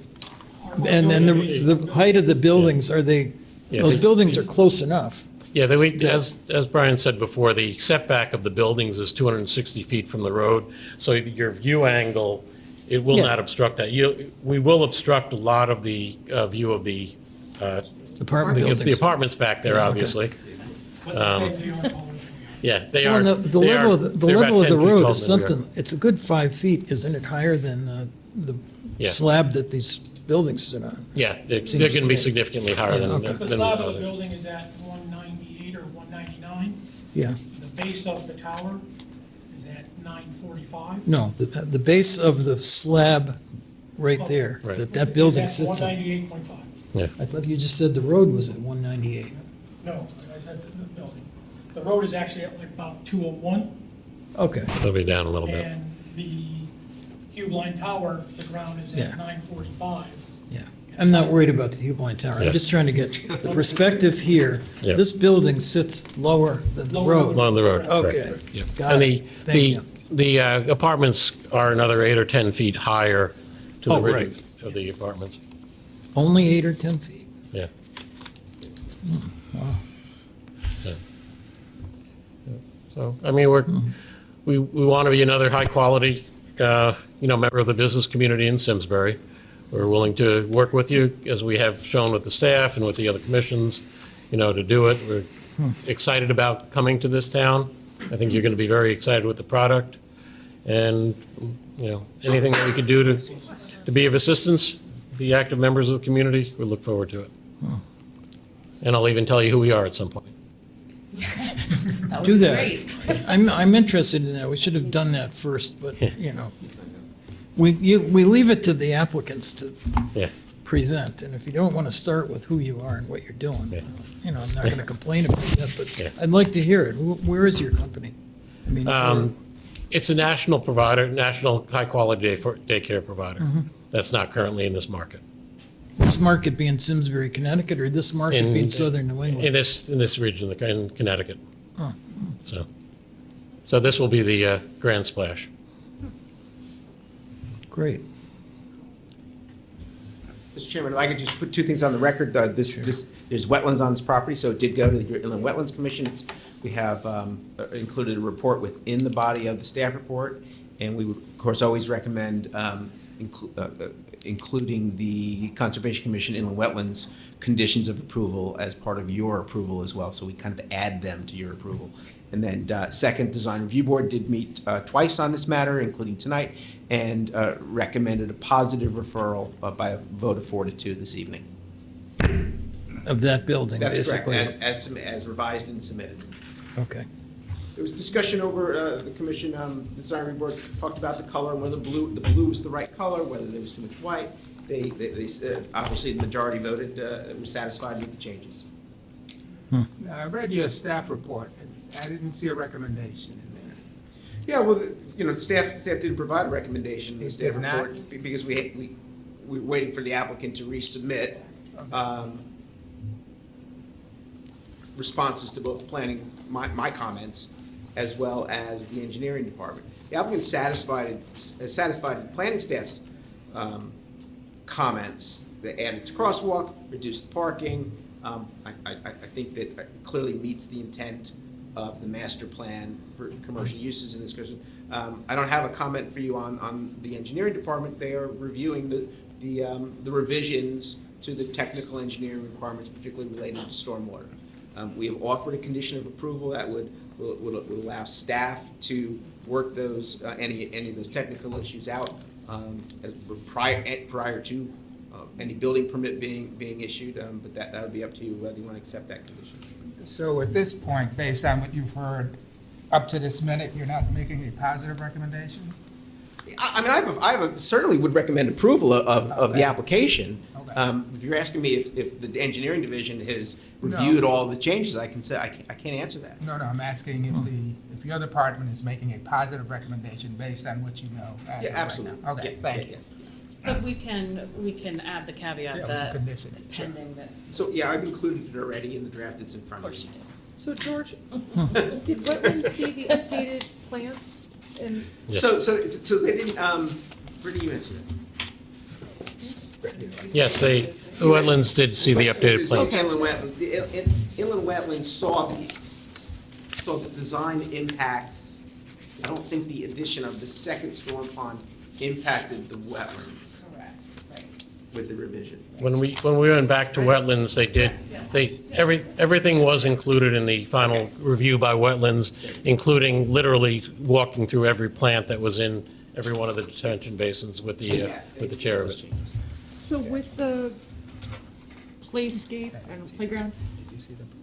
[SPEAKER 1] and then the height of the buildings, are they,
[SPEAKER 8] Yeah,
[SPEAKER 1] those
[SPEAKER 8] they-
[SPEAKER 1] buildings are close enough?
[SPEAKER 8] Yeah, as Brian said before, the setback of the buildings is 260 feet from the road, so your view angle, it will
[SPEAKER 1] Yeah.
[SPEAKER 8] not obstruct that. We will obstruct a lot of the view of the
[SPEAKER 1] Apartment buildings?
[SPEAKER 8] the apartments back there,
[SPEAKER 1] Yeah, okay.
[SPEAKER 8] obviously. Yeah, they
[SPEAKER 1] Well,
[SPEAKER 8] are.
[SPEAKER 1] and the
[SPEAKER 8] they
[SPEAKER 1] level
[SPEAKER 8] are-
[SPEAKER 1] of the
[SPEAKER 8] they're
[SPEAKER 1] level
[SPEAKER 8] about
[SPEAKER 1] of the
[SPEAKER 8] 10 feet
[SPEAKER 1] road
[SPEAKER 8] taller
[SPEAKER 1] is
[SPEAKER 8] than we are.
[SPEAKER 1] something, it's a good 5 feet, isn't it, higher than the
[SPEAKER 8] Yeah.
[SPEAKER 1] slab that these buildings sit on?
[SPEAKER 8] Yeah, they're
[SPEAKER 1] Seems
[SPEAKER 8] going to be
[SPEAKER 1] right.
[SPEAKER 8] significantly higher than.
[SPEAKER 1] Okay.
[SPEAKER 8] than
[SPEAKER 6] The
[SPEAKER 8] we
[SPEAKER 6] slab
[SPEAKER 8] are.
[SPEAKER 6] of the building is at 198 or 199.
[SPEAKER 1] Yeah,
[SPEAKER 6] The base of the tower is at 945.
[SPEAKER 1] no, the base of the slab right there,
[SPEAKER 8] Right.
[SPEAKER 1] that building
[SPEAKER 6] It's
[SPEAKER 1] sits
[SPEAKER 6] at
[SPEAKER 1] on.
[SPEAKER 6] 198.5.
[SPEAKER 1] I thought you just said the road was at 198.
[SPEAKER 6] No, I said the building. The road is actually at like about 201.
[SPEAKER 1] Okay,
[SPEAKER 8] It'll be down a little bit.
[SPEAKER 6] And the Hugh Line Tower, the ground is
[SPEAKER 1] Yeah.
[SPEAKER 6] at 945.
[SPEAKER 1] yeah. I'm not worried about the Hugh Line Tower. I'm
[SPEAKER 8] Yeah.
[SPEAKER 1] just trying to get the perspective here.
[SPEAKER 8] Yeah.
[SPEAKER 1] This building sits lower than the
[SPEAKER 6] Lower
[SPEAKER 1] road.
[SPEAKER 8] Along the road, correct.
[SPEAKER 1] Okay,
[SPEAKER 8] Yeah.
[SPEAKER 1] got
[SPEAKER 8] And
[SPEAKER 1] it. Thank you.
[SPEAKER 8] the apartments are another 8 or 10 feet higher to the
[SPEAKER 1] Oh,
[SPEAKER 8] ridge
[SPEAKER 1] right.
[SPEAKER 8] of the apartments.
[SPEAKER 1] Only 8 or 10 feet?
[SPEAKER 8] Yeah.
[SPEAKER 1] Wow.
[SPEAKER 8] So, I mean, we want to be another high-quality, member of the business community in Simsbury. We're willing to work with you, as we have shown with the staff and with the other commissions, to do it. We're excited about coming to this town. I think you're going to be very excited with the product. And, anything that we can do to be of assistance, be active members of the community, we look forward to it. And I'll even tell you who we are at some point.
[SPEAKER 5] That would
[SPEAKER 1] Do
[SPEAKER 5] be
[SPEAKER 1] that.
[SPEAKER 5] great.
[SPEAKER 1] I'm interested in that. We should have done that first, but, we leave it to the applicants to
[SPEAKER 8] Yeah.
[SPEAKER 1] present, and if you don't want to start with who you are and what you're doing,
[SPEAKER 8] Yeah.
[SPEAKER 1] I'm not going to complain about that,
[SPEAKER 8] Yeah.
[SPEAKER 1] but I'd like to hear it. Where is your company? I mean,
[SPEAKER 8] It's a national provider, national high-quality daycare provider.
[SPEAKER 1] Mm-hmm.
[SPEAKER 8] That's not currently in this market.
[SPEAKER 1] this market being Simsbury, Connecticut, or this market
[SPEAKER 8] In-
[SPEAKER 1] being southern New
[SPEAKER 8] In
[SPEAKER 1] England?
[SPEAKER 8] this region, in Connecticut.
[SPEAKER 1] Oh.
[SPEAKER 8] So this will be the grand splash.
[SPEAKER 1] Great.
[SPEAKER 4] Mr. Chairman, if I could just put two things on the record. There's wetlands on this property, so it did go to the Inland Wetlands Commission. We have included a report within the body of the staff report, and we would, of course, always recommend including the Conservation Commission Inland Wetlands conditions of approval as part of your approval as well, so we kind of add them to your approval. And then second, Design Review Board did meet twice on this matter, including tonight, and recommended a positive referral by a vote of 4-2 this evening.
[SPEAKER 1] Of that building,
[SPEAKER 4] That's correct,
[SPEAKER 1] basically.
[SPEAKER 4] as revised and submitted.
[SPEAKER 1] Okay.
[SPEAKER 4] There was discussion over, the commission, the design review board talked about the color, and whether the blue was the right color, whether there was too much white. They obviously, the majority voted, were satisfied with the changes.
[SPEAKER 2] Now, I read your staff report, and I didn't see a recommendation in there.
[SPEAKER 4] Yeah, well, the staff didn't provide a recommendation in the
[SPEAKER 2] It
[SPEAKER 4] staff
[SPEAKER 2] did not?
[SPEAKER 4] report, because we're waiting for the applicant to resubmit, responses to both planning, my comments, as well as the engineering department. The applicant has satisfied the planning staff's comments. They added to crosswalk, reduced the parking. I think that it clearly meets the intent of the master plan for commercial uses in this question. I don't have a comment for you on the engineering department. They are reviewing the revisions to the technical engineering requirements, particularly related to stormwater. We have offered a condition of approval that would allow staff to work those, any of those technical issues out prior to any building permit being issued, but that would be up to you whether you want to accept that condition.
[SPEAKER 2] So at this point, based on what you've heard up to this minute, you're not making a positive recommendation?
[SPEAKER 4] I mean, certainly would recommend approval of the
[SPEAKER 2] Okay.
[SPEAKER 4] application.
[SPEAKER 2] Okay.
[SPEAKER 4] If you're asking me if the engineering division has reviewed all the changes, I can say, I can't answer that.
[SPEAKER 2] No, I'm asking if your department is making a positive recommendation based on what you know as of
[SPEAKER 4] Yeah,
[SPEAKER 2] right now.
[SPEAKER 4] absolutely.
[SPEAKER 2] Okay,
[SPEAKER 4] Yeah,
[SPEAKER 2] thank
[SPEAKER 4] yeah,
[SPEAKER 2] you.
[SPEAKER 4] yes.
[SPEAKER 11] But we can add the caveat
[SPEAKER 2] Yeah,
[SPEAKER 11] that
[SPEAKER 2] condition, sure.
[SPEAKER 11] pending that.
[SPEAKER 4] So, yeah, I've included it already in the draft that's in front of you.
[SPEAKER 11] So George, did Wetlands see the updated plans? And
[SPEAKER 8] Yes.
[SPEAKER 4] So they didn't, where do you answer that?
[SPEAKER 8] Yes, the wetlands did see the updated
[SPEAKER 4] So
[SPEAKER 8] plans.
[SPEAKER 4] Inland Wetlands, the Inland Wetlands saw the design impacts. I don't think the addition of the second storm pond impacted the wetlands with the revision.
[SPEAKER 8] When we went back to wetlands, everything was included in the final review by wetlands, including literally walking through every plant that was in every one of the detention basins with the chair of it.
[SPEAKER 11] so with the playscape and playground,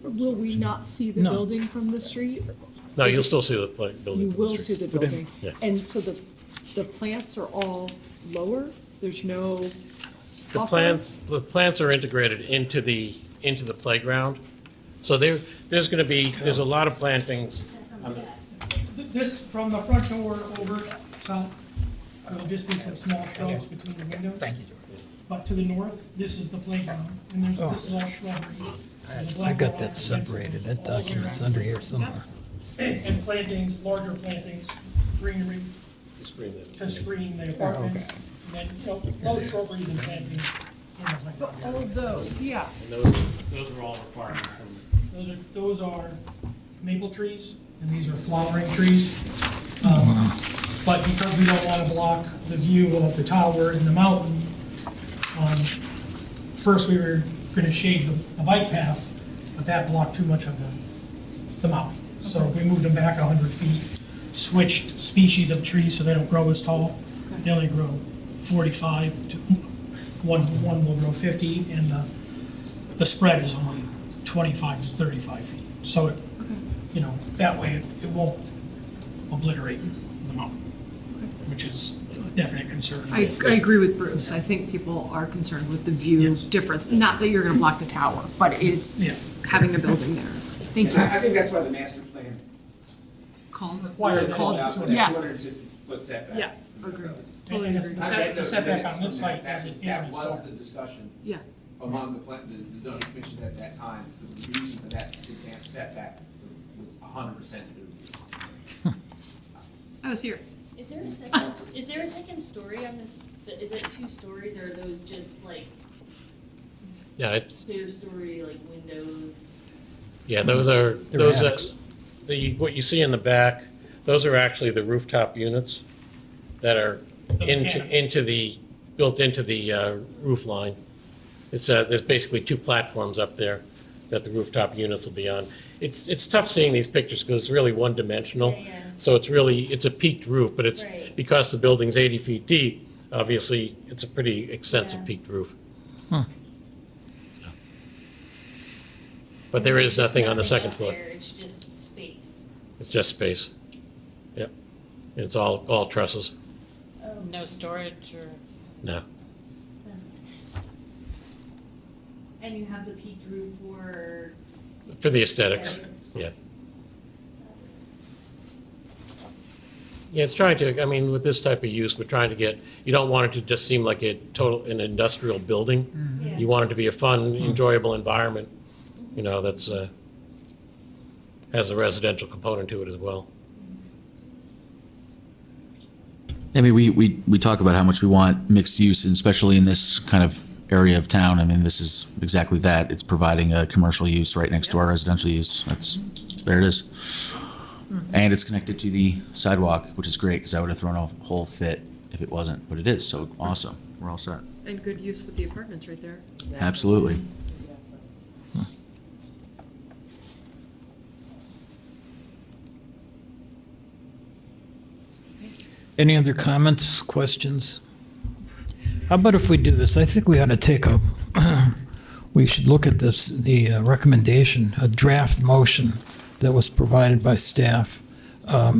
[SPEAKER 11] will we not see the
[SPEAKER 1] No.
[SPEAKER 11] building from the street?
[SPEAKER 8] No, you'll still see the building.
[SPEAKER 11] You
[SPEAKER 8] from the
[SPEAKER 11] will
[SPEAKER 8] street.
[SPEAKER 11] see the building.
[SPEAKER 8] Yeah.
[SPEAKER 11] And so the plants are all lower? There's no
[SPEAKER 8] The plants are integrated into the playground. So there's a lot of plantings.
[SPEAKER 6] This, from the front door over south, there'll just be some small shrubs between the windows.
[SPEAKER 1] Thank you, George.
[SPEAKER 6] But to the north, this is the playground, and this is all shrubbery. And the
[SPEAKER 1] I
[SPEAKER 6] black
[SPEAKER 1] got
[SPEAKER 6] wall
[SPEAKER 1] that
[SPEAKER 6] is
[SPEAKER 1] separated. That document's under here somewhere.
[SPEAKER 6] And plantings, larger plantings, greenery
[SPEAKER 8] Just bring that.
[SPEAKER 6] to screen the apartments. And then, low shrubberies and plantings in the playground.
[SPEAKER 11] All of those, yeah.
[SPEAKER 8] And those are all requirements from
[SPEAKER 6] Those are maple trees, and these are flowering trees. But because we don't want to block the view of the tower and the mountain, first we were going to shade the bike path, but that blocked too much of the mountain. So we moved them back 100 feet, switched species of trees so they don't grow as tall. They only grow 45 to, one will grow 50, and the spread is only 25 to 35 feet. So it, that way it won't obliterate the mountain, which is a definite concern.
[SPEAKER 11] I agree with Bruce. I think people are concerned with the view
[SPEAKER 6] Yes.
[SPEAKER 11] difference. Not that you're gonna block the tower, but it is
[SPEAKER 6] Yeah.
[SPEAKER 11] having the building there. Thank
[SPEAKER 4] And
[SPEAKER 11] you.
[SPEAKER 4] I think that's why the master plan
[SPEAKER 11] Calls.
[SPEAKER 6] Require that.
[SPEAKER 11] Called-
[SPEAKER 4] called out for
[SPEAKER 11] yeah.
[SPEAKER 4] that 250-foot setback.
[SPEAKER 11] Yeah, agreed.
[SPEAKER 6] And
[SPEAKER 11] Totally
[SPEAKER 6] the
[SPEAKER 11] agree.
[SPEAKER 6] set-
[SPEAKER 4] I read
[SPEAKER 6] the
[SPEAKER 4] the
[SPEAKER 6] setback
[SPEAKER 4] minutes
[SPEAKER 6] on this
[SPEAKER 4] from
[SPEAKER 6] site
[SPEAKER 4] that.
[SPEAKER 6] is
[SPEAKER 4] That was the discussion
[SPEAKER 11] Yeah,
[SPEAKER 4] among the zoning commission at that time, because the reason for that advanced setback was 100% due.
[SPEAKER 11] I was here.
[SPEAKER 9] Is there a second story on this? Is it 2 stories, or are those just like
[SPEAKER 8] Yeah, it's,
[SPEAKER 9] clear story, like windows?
[SPEAKER 8] yeah, those are,
[SPEAKER 1] They're attics.
[SPEAKER 8] what you see in the back, those are actually the rooftop units that are
[SPEAKER 6] The mechanical.
[SPEAKER 8] built into the roof line. There's basically 2 platforms up there that the rooftop units will be on. It's tough seeing these pictures because it's really one-dimensional.
[SPEAKER 9] Yeah.
[SPEAKER 8] So it's a peaked roof, but it's,
[SPEAKER 9] Right.
[SPEAKER 8] because the building's 80 feet deep, obviously, it's a pretty extensive
[SPEAKER 9] Yeah.
[SPEAKER 8] peaked roof.
[SPEAKER 1] Huh.
[SPEAKER 8] But there is
[SPEAKER 9] There's just
[SPEAKER 8] nothing on the
[SPEAKER 9] nothing
[SPEAKER 8] second
[SPEAKER 9] up
[SPEAKER 8] floor.
[SPEAKER 9] there, it's just space.
[SPEAKER 8] It's just space. Yep. It's all trusses.
[SPEAKER 5] No storage or?
[SPEAKER 8] No.
[SPEAKER 9] And you have the peaked roof for
[SPEAKER 8] For the aesthetics.
[SPEAKER 9] aesthetics.
[SPEAKER 8] Yeah. Yeah, it's trying to, I mean, with this type of use, we're trying to get, you don't want it to just seem like an industrial building.
[SPEAKER 9] Yeah.
[SPEAKER 8] You want it to be a fun, enjoyable environment, that's, has a residential component to it as well.
[SPEAKER 3] I mean, we talk about how much we want mixed use, and especially in this kind of area of town. I mean, this is exactly that. It's providing a commercial use right next to our residential use. There it is. And it's connected to the sidewalk, which is great, because I would have thrown a whole fit if it wasn't, but it is, so awesome. We're all set.
[SPEAKER 11] And good use with the apartments right there.
[SPEAKER 3] Absolutely.
[SPEAKER 1] Any other comments, questions? How about if we do this? I think we ought to take we should look at the recommendation, a draft motion that was provided by staff. I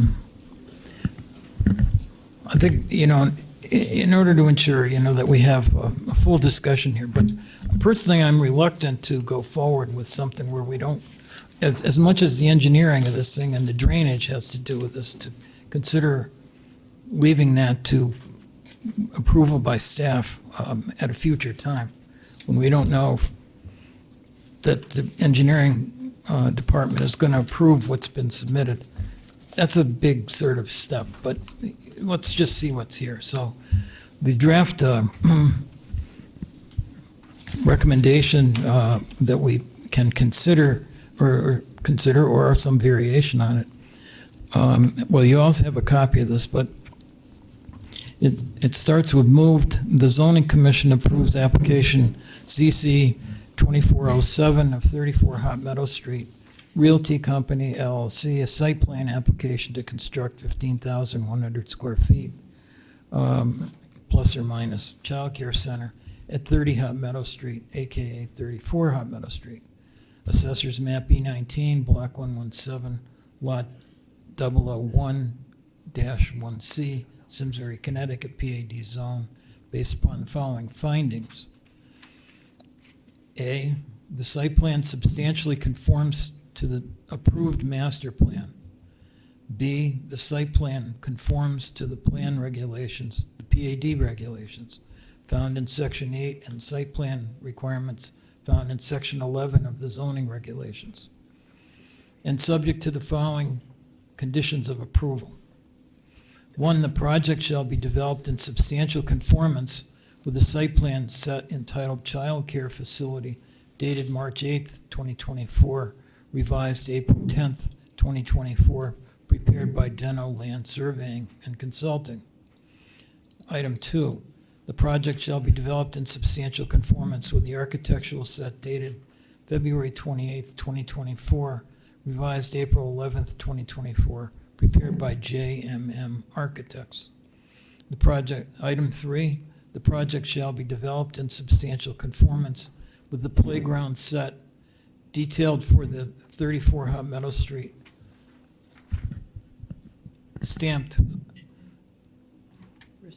[SPEAKER 1] think, in order to ensure, that we have a full discussion here, but personally, I'm reluctant to go forward with something where we don't, as much as the engineering of this thing and the drainage has to do with this, to consider leaving that to approval by staff at a future time, when we don't know that the engineering department is going to approve what's been submitted. That's a big sort of step, but let's just see what's here. So the draft recommendation that we can consider or some variation on it. Well, you also have a copy of this, but it starts with moved, the zoning commission approves application CC 2407 of 34 Hot Meadow Street, Realty Company LLC, a site plan application to construct 15,100 square feet, plus or minus, childcare center at 30 Hot Meadow Street, AKA 34 Hot Meadow Street. Assessors map E19, block 117, lot 001-1C, Simsbury, Connecticut, PAD zone, based upon the following findings. A, the site plan substantially conforms to the approved master plan. B, the site plan conforms to the plan regulations, the PAD regulations, found in section 8 and site plan requirements found in section 11 of the zoning regulations. And subject to the following conditions of approval. 1, the project shall be developed in substantial conformance with the site plan set entitled Child Care Facility dated March 8th, 2024, revised April 10th, 2024, prepared by Deno Land Surveying and Consulting. Item 2, the project shall be developed in substantial conformance with the architectural set dated February 28th, 2024, revised April 11th, 2024, prepared by JMM Architects. Item 3, the project shall be developed in substantial conformance with the playground set detailed for the 34 Hot Meadow Street, stamped,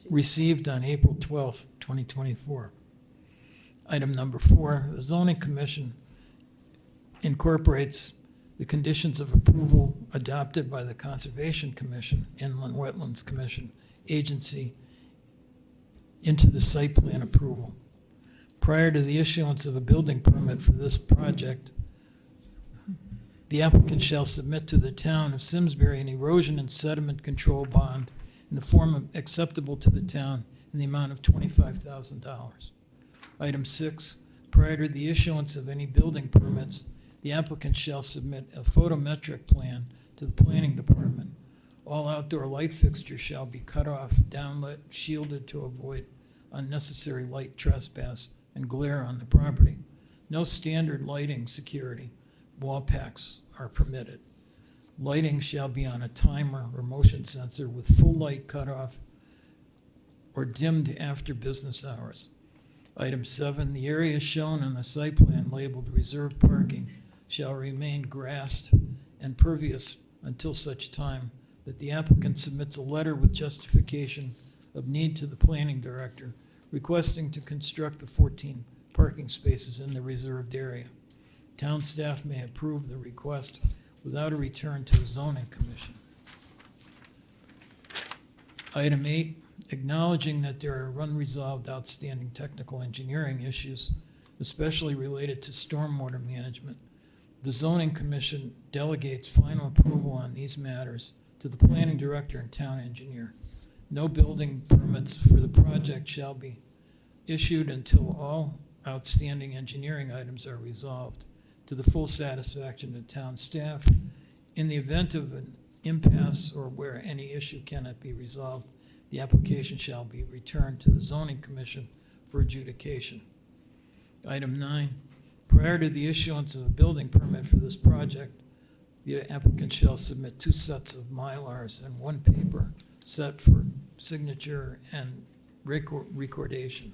[SPEAKER 1] received on April 12th, 2024. Item number 4, the zoning commission incorporates the conditions of approval adopted by the Conservation Commission, Inland Wetlands Commission, agency into the site plan approval. Prior to the issuance of a building permit for this project, the applicant shall submit to the town of Simsbury an erosion and sediment control bond in the form of acceptable to the town in the amount of $25,000. Item 6, prior to the issuance of any building permits, the applicant shall submit a photometric plan to the planning department. All outdoor light fixtures shall be cut off, downlit, shielded to avoid unnecessary light trespass and glare on the property. No standard lighting security wall packs are permitted. Lighting shall be on a timer or motion sensor with full light cutoff or dimmed after business hours. Item 7, the area shown on the site plan labeled reserved parking shall remain grassed and pervious until such time that the applicant submits a letter with justification of need to the planning director requesting to construct the 14 parking spaces in the reserved area. Town staff may approve the request without a return to the zoning commission. Item 8, acknowledging that there are unresolved outstanding technical engineering issues, especially related to stormwater management, the zoning commission delegates final approval on these matters to the planning director and town engineer. No building permits for the project shall be issued until all outstanding engineering items are resolved to the full satisfaction of town staff. In the event of an impasse or where any issue cannot be resolved, the application shall be returned to the zoning commission for adjudication. Item 9, prior to the issuance of a building permit for this project, the applicant shall submit 2 sets of Mylars and 1 paper set for signature and recordation.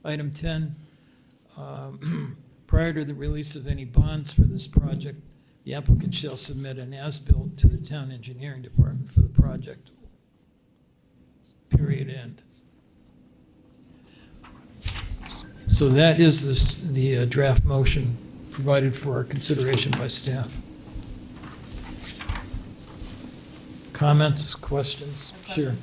[SPEAKER 1] Item 10, prior to the release of any bonds for this project, the applicant shall submit an as-built to the town engineering department for the project. Period, end. So that is the draft motion provided for our consideration by staff. Comments, questions? Sure.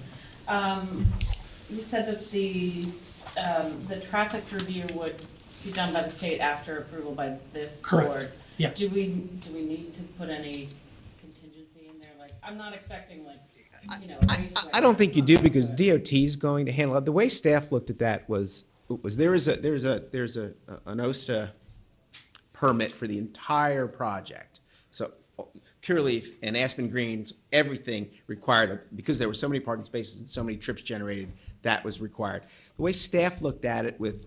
[SPEAKER 12] You said that the traffic review would be done by the state after approval by this
[SPEAKER 6] Correct.
[SPEAKER 12] board.
[SPEAKER 6] Yeah.
[SPEAKER 12] Do we need to put any contingency in there? Like, I'm not expecting like, you know, waste.
[SPEAKER 4] I don't think you do because DOT is going to handle it. The way staff looked at that was there's an OSTA permit for the entire project. So Cureleaf and Aspen Greens, everything required, because there were so many parking spaces and so many trips generated, that was required. The way staff looked at it with,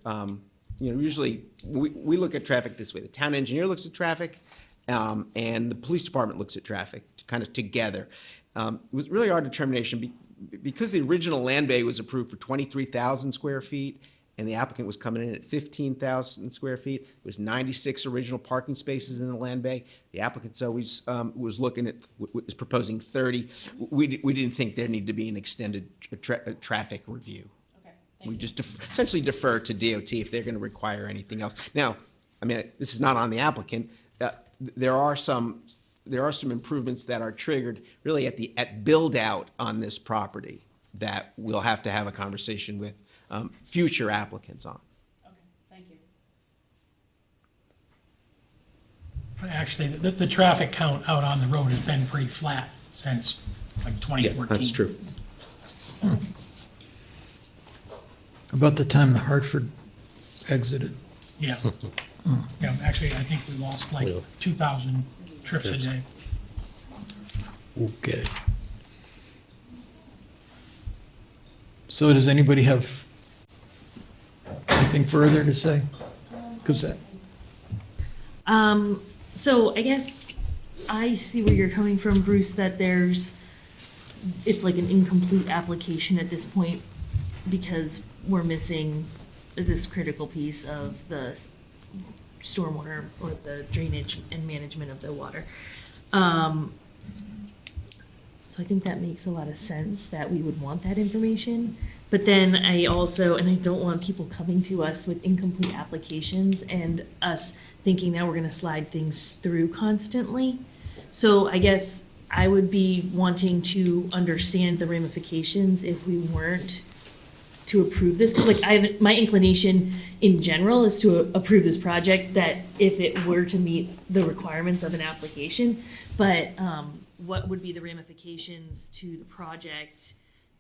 [SPEAKER 4] usually we look at traffic this way. The town engineer looks at traffic and the police department looks at traffic kind of together. It was really our determination because the original land bay was approved for 23,000 square feet and the applicant was coming in at 15,000 square feet. There was 96 original parking spaces in the land bay. The applicant's always was proposing 30. We didn't think there needed to be an extended traffic review.
[SPEAKER 12] Okay,
[SPEAKER 4] We just essentially defer to DOT if they're going to require anything else. Now, I mean, this is not on the applicant. There are some there are some improvements that are triggered really at build out on this property that we'll have to have a conversation with future applicants on.
[SPEAKER 12] Okay, thank you.
[SPEAKER 6] Actually, the traffic count out on the road has been pretty flat since like 2014.
[SPEAKER 4] That's true.
[SPEAKER 1] About the time the Hartford exited.
[SPEAKER 6] Yeah. Yeah, actually, I think we lost like 2,000 trips a day.
[SPEAKER 1] Okay. So does anybody have anything further to say? Cosette?
[SPEAKER 9] So I guess I see where you're coming from, Bruce, that it's like an incomplete application at this point because we're missing this critical piece of the stormwater or the drainage and management of the water. So I think that makes a lot of sense that we would want that information. But then I also, and I don't want people coming to us with incomplete applications and us thinking that we're gonna slide things through constantly. So I guess I would be wanting to understand the ramifications if we weren't to approve this, because like my inclination in general is to approve this project, that if it were to meet the requirements of an application, but what would be the ramifications to the project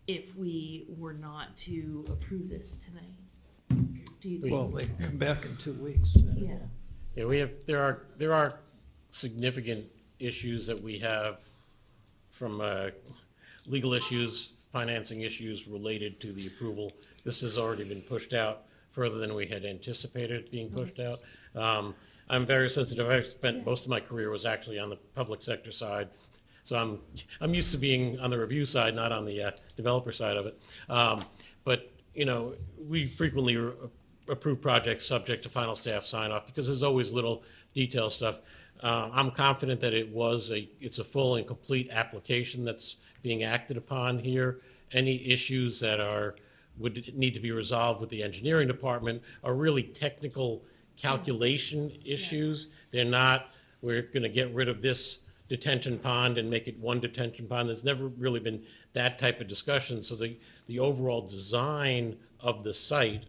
[SPEAKER 9] if we were not to approve this tonight? Do you think?
[SPEAKER 1] Well, they come back in 2 weeks.
[SPEAKER 9] Yeah.
[SPEAKER 8] Yeah, there are significant issues that we have from legal issues, financing issues related to the approval. This has already been pushed out further than we had anticipated being pushed out. I'm very sensitive. I've spent most of my career was actually on the public sector side. So I'm used to being on the review side, not on the developer side of it. But, you know, we frequently approve projects subject to final staff sign off because there's always little detail stuff. I'm confident that it's a full and complete application that's being acted upon here. Any issues that would need to be resolved with the engineering department are really technical calculation issues. They're not, we're gonna get rid of this detention pond and make it one detention pond. There's never really been that type of discussion. So the overall design of the site,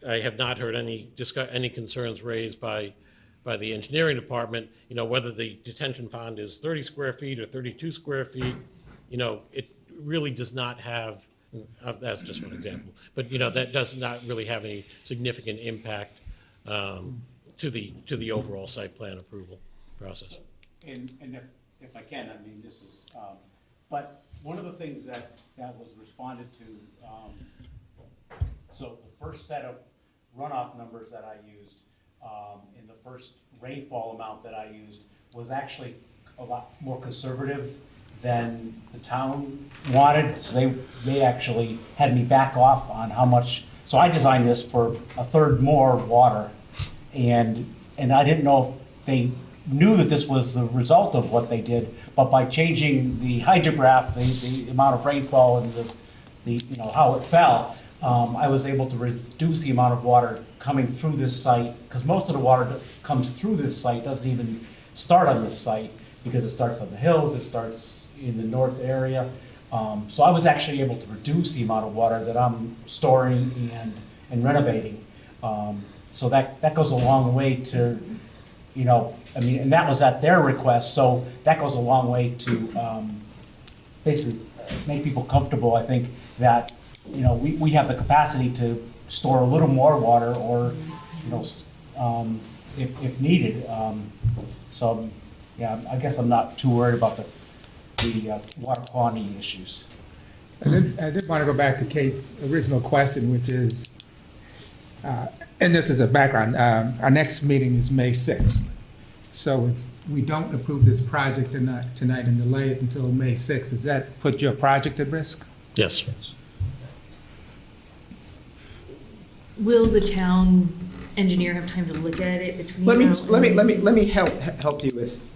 [SPEAKER 8] I have not heard any concerns raised by the engineering department, you know, whether the detention pond is 30 square feet or 32 square feet, you know, it really does not have, that's just one example, but, you know, that does not really have any significant impact to the overall site plan approval process.
[SPEAKER 10] And if I can, I mean, this is, but one of the things that was responded to, so the first set of runoff numbers that I used, in the first rainfall amount that I used was actually a lot more conservative than the town wanted. So they actually had me back off on how much, so I designed this for a third more water. And I didn't know if they knew that this was the result of what they did, but by changing the hydrograph, the amount of rainfall and the you know, how it fell, I was able to reduce the amount of water coming through this site, because most of the water that comes through this site doesn't even start on this site, because it starts on the hills, it starts in the north area. So I was actually able to reduce the amount of water that I'm storing and renovating. So that goes a long way to, you know, I mean, and that was at their request, so that goes a long way to basically make people comfortable, I think, that, you know, we have the capacity to store a little more water or, you know, if needed. So, yeah, I guess I'm not too worried about the water quantity issues.
[SPEAKER 2] I did want to go back to Kate's original question, which is, and this is a background, our next meeting is May 6th. So if we don't approve this project tonight and delay it until May 6th, does that put your project at risk?
[SPEAKER 8] Yes.
[SPEAKER 9] Will the town engineer have time to look at it between now and
[SPEAKER 4] Let me help you with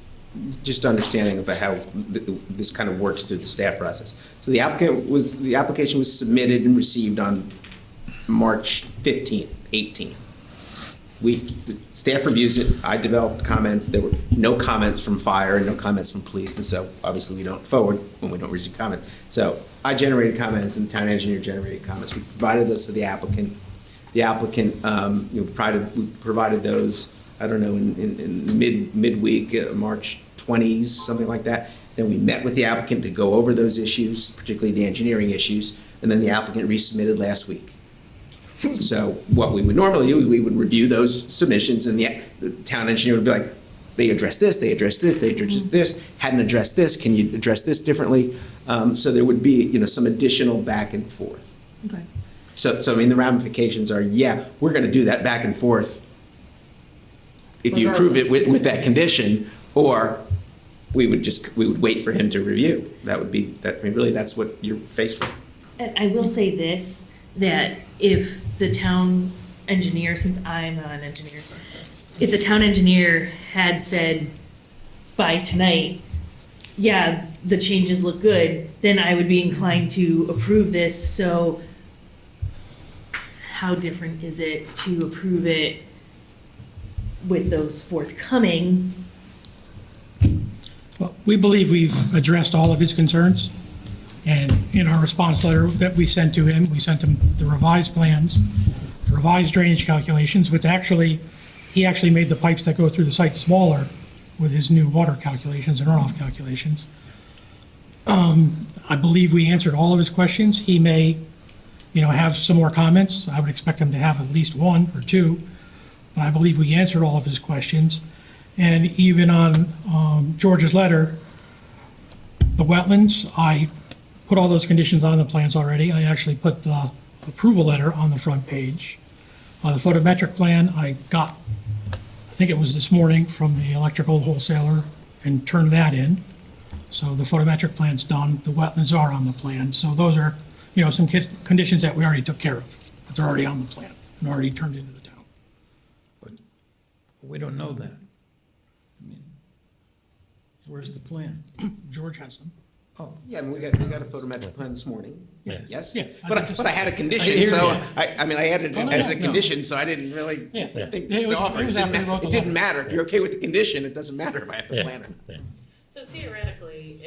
[SPEAKER 4] just understanding about how this kind of works through the staff process. So the application was submitted and received on March 15th, 18th. staff reviews it, I developed comments, there were no comments from fire and no comments from police, and so obviously we don't forward when we don't receive comment. So I generated comments and the town engineer generated comments. We provided those to the applicant. The applicant, we provided those, I don't know, in midweek, March 20s, something like that. Then we met with the applicant to go over those issues, particularly the engineering issues, and then the applicant resubmitted last week. So what we would normally do is we would review those submissions, and the town engineer would be like, they addressed this, they addressed this, they addressed this, hadn't addressed this, can you address this differently? So there would be, some additional back and forth.
[SPEAKER 11] Okay.
[SPEAKER 4] So I mean, the ramifications are, yeah, we're gonna do that back and forth if you approve it with that condition, or we would wait for him to review. That would be, really, that's what you're faced with.
[SPEAKER 9] And I will say this, that if the town engineer, since I'm not an engineer, if the town engineer had said by tonight, yeah, the changes look good, then I would be inclined to approve this. So how different is it to approve it with those forthcoming?
[SPEAKER 6] Well, we believe we've addressed all of his concerns. And in our response letter that we sent to him, we sent him the revised plans, the revised drainage calculations, which he actually made the pipes that go through the site smaller with his new water calculations and runoff calculations. I believe we answered all of his questions. He may, have some more comments. I would expect him to have at least one or two, but I believe we answered all of his questions. And even on George's letter, the wetlands, I put all those conditions on the plans already. I actually put the approval letter on the front page. The photometric plan, I think it was this morning from the electrical wholesaler and turned that in. So the photometric plan's done, the wetlands are on the plan. So those are, some conditions that we already took care of, but they're already on the plan and already turned into the town.
[SPEAKER 1] But we don't know that. I mean, where's the plan?
[SPEAKER 6] George has them.
[SPEAKER 1] Oh,
[SPEAKER 4] Yeah, I mean, we got a photometric plan this morning.
[SPEAKER 6] Yeah.
[SPEAKER 4] Yes,
[SPEAKER 6] Yeah,
[SPEAKER 4] but I had a
[SPEAKER 1] I
[SPEAKER 4] condition,
[SPEAKER 1] hear
[SPEAKER 4] so
[SPEAKER 1] you.
[SPEAKER 4] I added
[SPEAKER 6] Oh,
[SPEAKER 4] it
[SPEAKER 6] no,
[SPEAKER 4] as a
[SPEAKER 6] no.
[SPEAKER 4] condition, so I didn't really
[SPEAKER 6] Yeah.
[SPEAKER 4] think
[SPEAKER 6] It
[SPEAKER 4] to
[SPEAKER 6] was-
[SPEAKER 4] offer
[SPEAKER 6] it
[SPEAKER 4] it.
[SPEAKER 6] was
[SPEAKER 4] It
[SPEAKER 6] after we
[SPEAKER 4] didn't
[SPEAKER 6] wrote the
[SPEAKER 4] it didn't
[SPEAKER 6] letter.
[SPEAKER 4] matter. If you're okay with the condition, it doesn't matter if I have the planner.
[SPEAKER 12] So theoretically,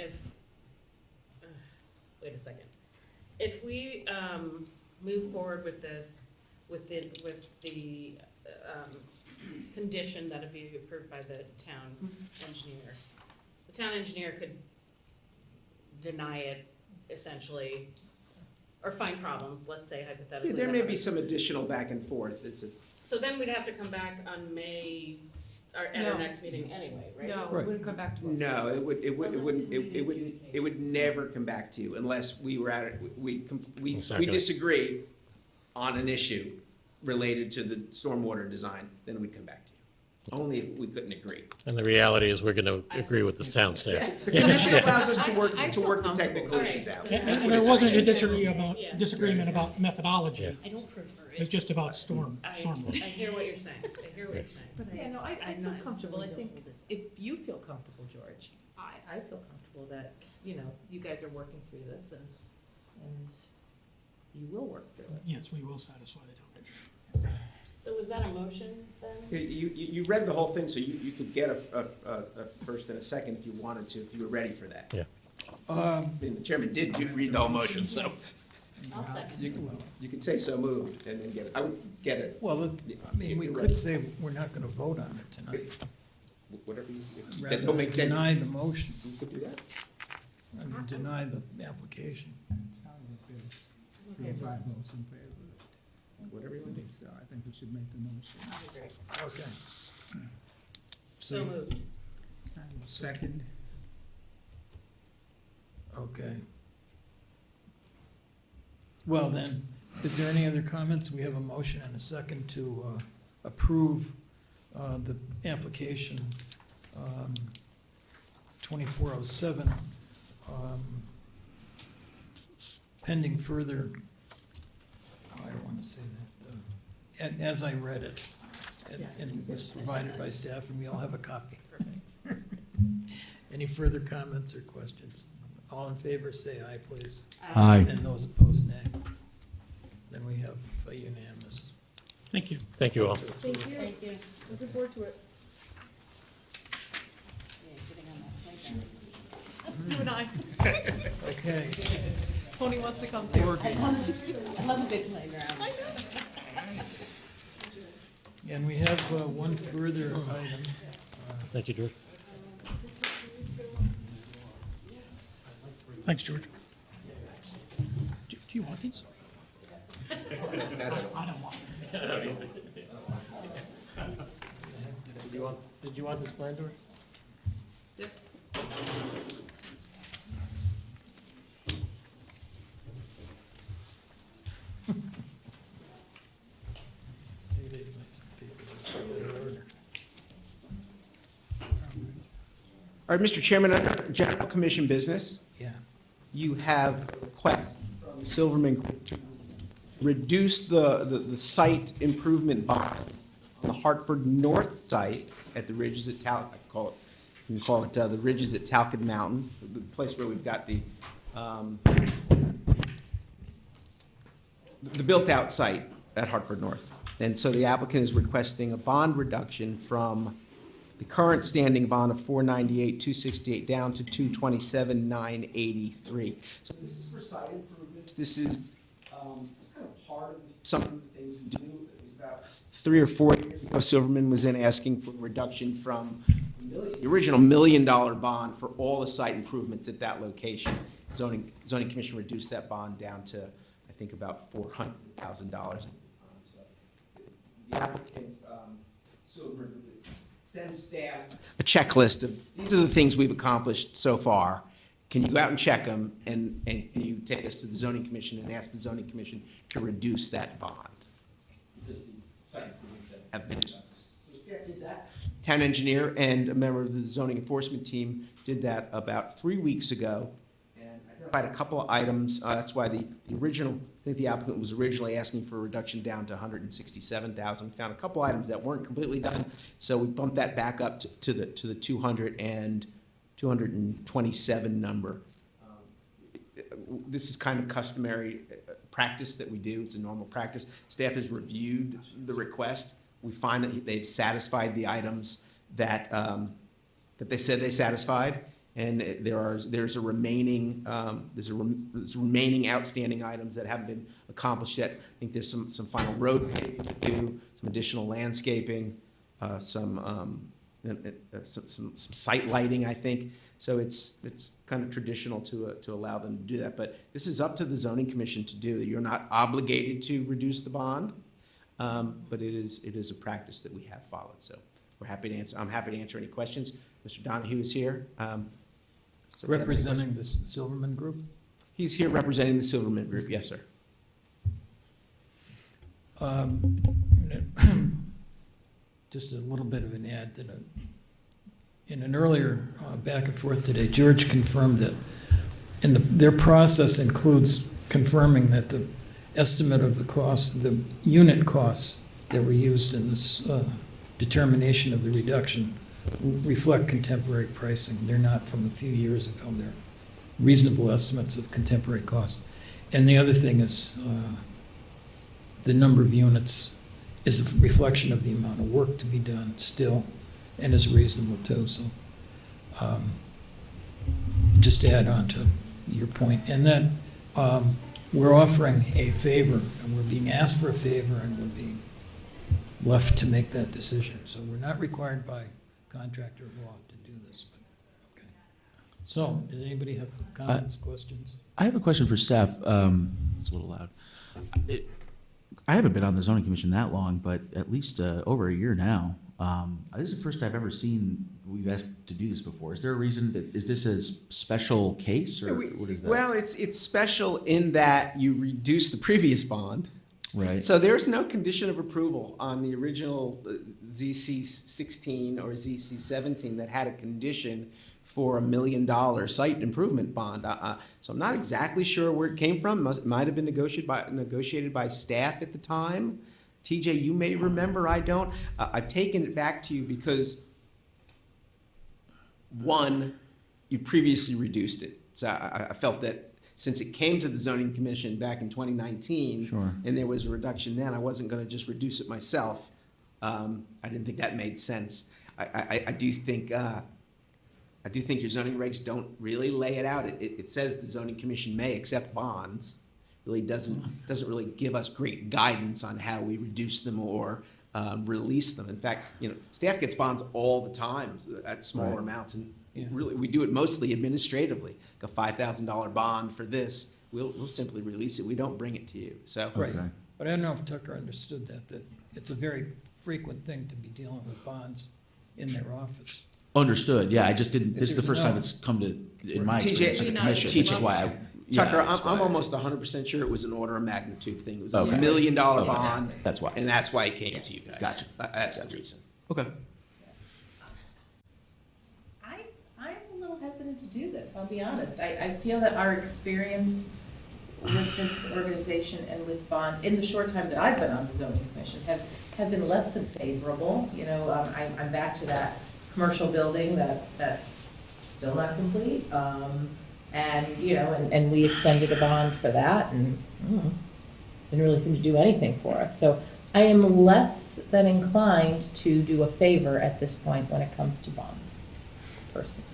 [SPEAKER 12] wait a second. If we, move forward with this, with the condition that it be approved by the town engineer, the town engineer could deny it essentially, or find problems, let's say hypothetically.
[SPEAKER 4] There may be some additional back and forth.
[SPEAKER 12] So then we'd have to come back on May, or at our
[SPEAKER 11] No.
[SPEAKER 12] next meeting anyway, right?
[SPEAKER 11] No,
[SPEAKER 1] Right.
[SPEAKER 11] it wouldn't come back to us.
[SPEAKER 4] No, it would never come back to you unless we were at it, we
[SPEAKER 8] Exactly.
[SPEAKER 4] disagree on an issue related to the stormwater design, then we'd come back to you. Only if we couldn't agree.
[SPEAKER 8] And the reality is we're going to agree with the town staff.
[SPEAKER 4] The commission allows us to
[SPEAKER 11] I
[SPEAKER 4] work
[SPEAKER 11] feel
[SPEAKER 4] the
[SPEAKER 11] comfortable.
[SPEAKER 4] technical issues out.
[SPEAKER 6] And
[SPEAKER 4] That's what
[SPEAKER 6] there
[SPEAKER 4] it
[SPEAKER 6] wasn't a
[SPEAKER 12] Yeah.
[SPEAKER 6] disagreement about methodology.
[SPEAKER 12] I don't prefer
[SPEAKER 6] It was
[SPEAKER 12] it.
[SPEAKER 6] just about stormwater.
[SPEAKER 12] I hear what you're saying, I hear what you're saying.
[SPEAKER 11] Yeah, no, I
[SPEAKER 12] I'm
[SPEAKER 11] feel
[SPEAKER 12] not
[SPEAKER 11] comfortable. I
[SPEAKER 12] comfortable
[SPEAKER 11] think
[SPEAKER 12] with this.
[SPEAKER 11] if you feel comfortable, George, I feel comfortable that, you guys are working through this and you will work through it.
[SPEAKER 6] Yes, we will satisfy the town engineer.
[SPEAKER 12] So was that a motion then?
[SPEAKER 4] You read the whole thing, so you could get a first and a second if you wanted to, if you were ready for that.
[SPEAKER 8] Yeah.
[SPEAKER 4] I mean, the chairman did read the whole motion, so
[SPEAKER 12] I'll second.
[SPEAKER 4] you could say so moved and then get it. I would get it.
[SPEAKER 1] well, I mean, we could say we're not gonna vote on it tonight.
[SPEAKER 4] Whatever you,
[SPEAKER 1] Rather
[SPEAKER 4] don't make
[SPEAKER 1] than deny the motion,
[SPEAKER 4] You could do that.
[SPEAKER 1] I mean, deny the application.
[SPEAKER 2] Sounds like there's 4 or 5 votes in favor.
[SPEAKER 4] Whatever you want to do.
[SPEAKER 2] So I think we should make the motion.
[SPEAKER 1] Okay.
[SPEAKER 12] So moved.
[SPEAKER 2] Second,
[SPEAKER 1] Okay. Well then, is there any other comments? We have a motion and a second to approve the application 2407, pending further, I don't want to say that, as I read it, and it was provided by staff, and we all have a copy. Any further comments or questions? All in favor, say aye, please.
[SPEAKER 3] Aye.
[SPEAKER 1] And those opposed, nay. Then we have a unanimous.
[SPEAKER 6] Thank you.
[SPEAKER 8] Thank you all.
[SPEAKER 11] Thank you. Looking forward to it. You and I.
[SPEAKER 1] Okay.
[SPEAKER 11] Tony wants to come too.
[SPEAKER 12] I love a big playground.
[SPEAKER 1] And we have one further item.
[SPEAKER 8] Thank you, George.
[SPEAKER 6] Thanks, George. Do you want these? I don't want them.
[SPEAKER 8] Did you want this plan, George?
[SPEAKER 11] Yes.
[SPEAKER 4] All right, Mr. Chairman, under General Commission business,
[SPEAKER 1] Yeah.
[SPEAKER 4] you have a request from Silverman Group to reduce the site improvement bond on the Hartford North site at the ridges at Talcott, you can call it the ridges at Talcott Mountain, the place where we've got the built-out site at Hartford North. And so the applicant is requesting a bond reduction from the current standing bond of $498,268 down to $227,983. So this is for site improvements. This is it's kind of part of some of the things we do. It was about 3 or 4 years ago, Silverman was in asking for a reduction from the original $1 million bond for all the site improvements at that location. Zoning Commission reduced that bond down to, I think, about $400,000. The applicant, Silverman, sends staff a checklist of, these are the things we've accomplished so far. Can you go out and check them, and can you take us to the zoning commission and ask the zoning commission to reduce that bond? Because the site improvements have been done. So staff did that. Town engineer and a member of the zoning enforcement team did that about 3 weeks ago. And identified a couple of items. That's why the original, I think the applicant was originally asking for a reduction down to $167,000. We found a couple items that weren't completely done, so we bumped that back up to the 227 number. This is kind of customary practice that we do. It's a normal practice. Staff has reviewed the request. We find that they've satisfied the items that that they said they satisfied. And there's remaining outstanding items that haven't been accomplished yet. I think there's some final road paving to do, some additional landscaping, some site lighting, I think. So it's kind of traditional to allow them to do that. But this is up to the zoning commission to do. You're not obligated to reduce the bond, but it is a practice that we have followed. So we're happy to answer. I'm happy to answer any questions. Mr. Donahue is here. So
[SPEAKER 1] Representing the Silverman Group?
[SPEAKER 4] He's here representing the Silverman Group, yes, sir.
[SPEAKER 1] Just a little bit of an add that in an earlier back and forth today, George confirmed that their process includes confirming that the estimate of the cost, the unit costs that were used in this determination of the reduction reflect contemporary pricing. They're not from a few years ago. They're reasonable estimates of contemporary costs. And the other thing is the number of units is a reflection of the amount of work to be done still, and is reasonable too. So just to add on to your point. And then we're offering a favor, and we're being asked for a favor, and we're being left to make that decision. So we're not required by contractor law to do this, but, okay. So, does anybody have comments, questions?
[SPEAKER 3] I have a question for staff. It's a little loud. I haven't been on the zoning commission that long, but at least over a year now. This is the first I've ever seen we've asked to do this before. Is there a reason that, is this a special case, or what is that?
[SPEAKER 4] Well, it's special in that you reduce the previous bond.
[SPEAKER 3] Right.
[SPEAKER 4] So there's no condition of approval on the original ZC 16 or ZC 17 that had a condition for $1 million site improvement bond. So I'm not exactly sure where it came from. It might have been negotiated by staff at the time. TJ, you may remember, I don't. I've taken it back to you because, one, you previously reduced it. So I felt that since it came to the zoning commission back in 2019.
[SPEAKER 3] Sure.
[SPEAKER 4] And there was a reduction then, I wasn't gonna just reduce it myself. I didn't think that made sense. I do think your zoning regs don't really lay it out. It says the zoning commission may accept bonds. Really doesn't really give us great guidance on how we reduce them or release them. In fact, staff gets bonds all the time at smaller amounts, and really we do it mostly administratively. Like a $5,000 bond for this, we'll simply release it. We don't bring it to you. So
[SPEAKER 1] Right. But I don't know if Tucker understood that it's a very frequent thing to be dealing with bonds in their office.
[SPEAKER 3] Understood, yeah, I just didn't, this is the first time
[SPEAKER 1] No.
[SPEAKER 3] it's come to, in my
[SPEAKER 4] TJ,
[SPEAKER 3] experience, at the commission, which is why I. yeah,
[SPEAKER 4] Tucker,
[SPEAKER 3] that's
[SPEAKER 4] I'm
[SPEAKER 3] why-
[SPEAKER 4] almost 100% sure it was an order of magnitude thing. It was a
[SPEAKER 3] Okay.
[SPEAKER 4] $1 million
[SPEAKER 3] Okay.
[SPEAKER 4] bond.
[SPEAKER 3] That's why.
[SPEAKER 4] And that's why it came to you guys.
[SPEAKER 3] Gotcha.
[SPEAKER 4] That's the reason.
[SPEAKER 3] Okay.
[SPEAKER 5] I'm a little hesitant to do this, I'll be honest. I feel that our experience with this organization and with bonds, in the short time that I've been on the zoning commission, have been less than favorable. I'm back to that commercial building that's still not complete. And we extended a bond for that and didn't really seem to do anything for us. So I am less than inclined to do a favor at this point when it comes to bonds, personally.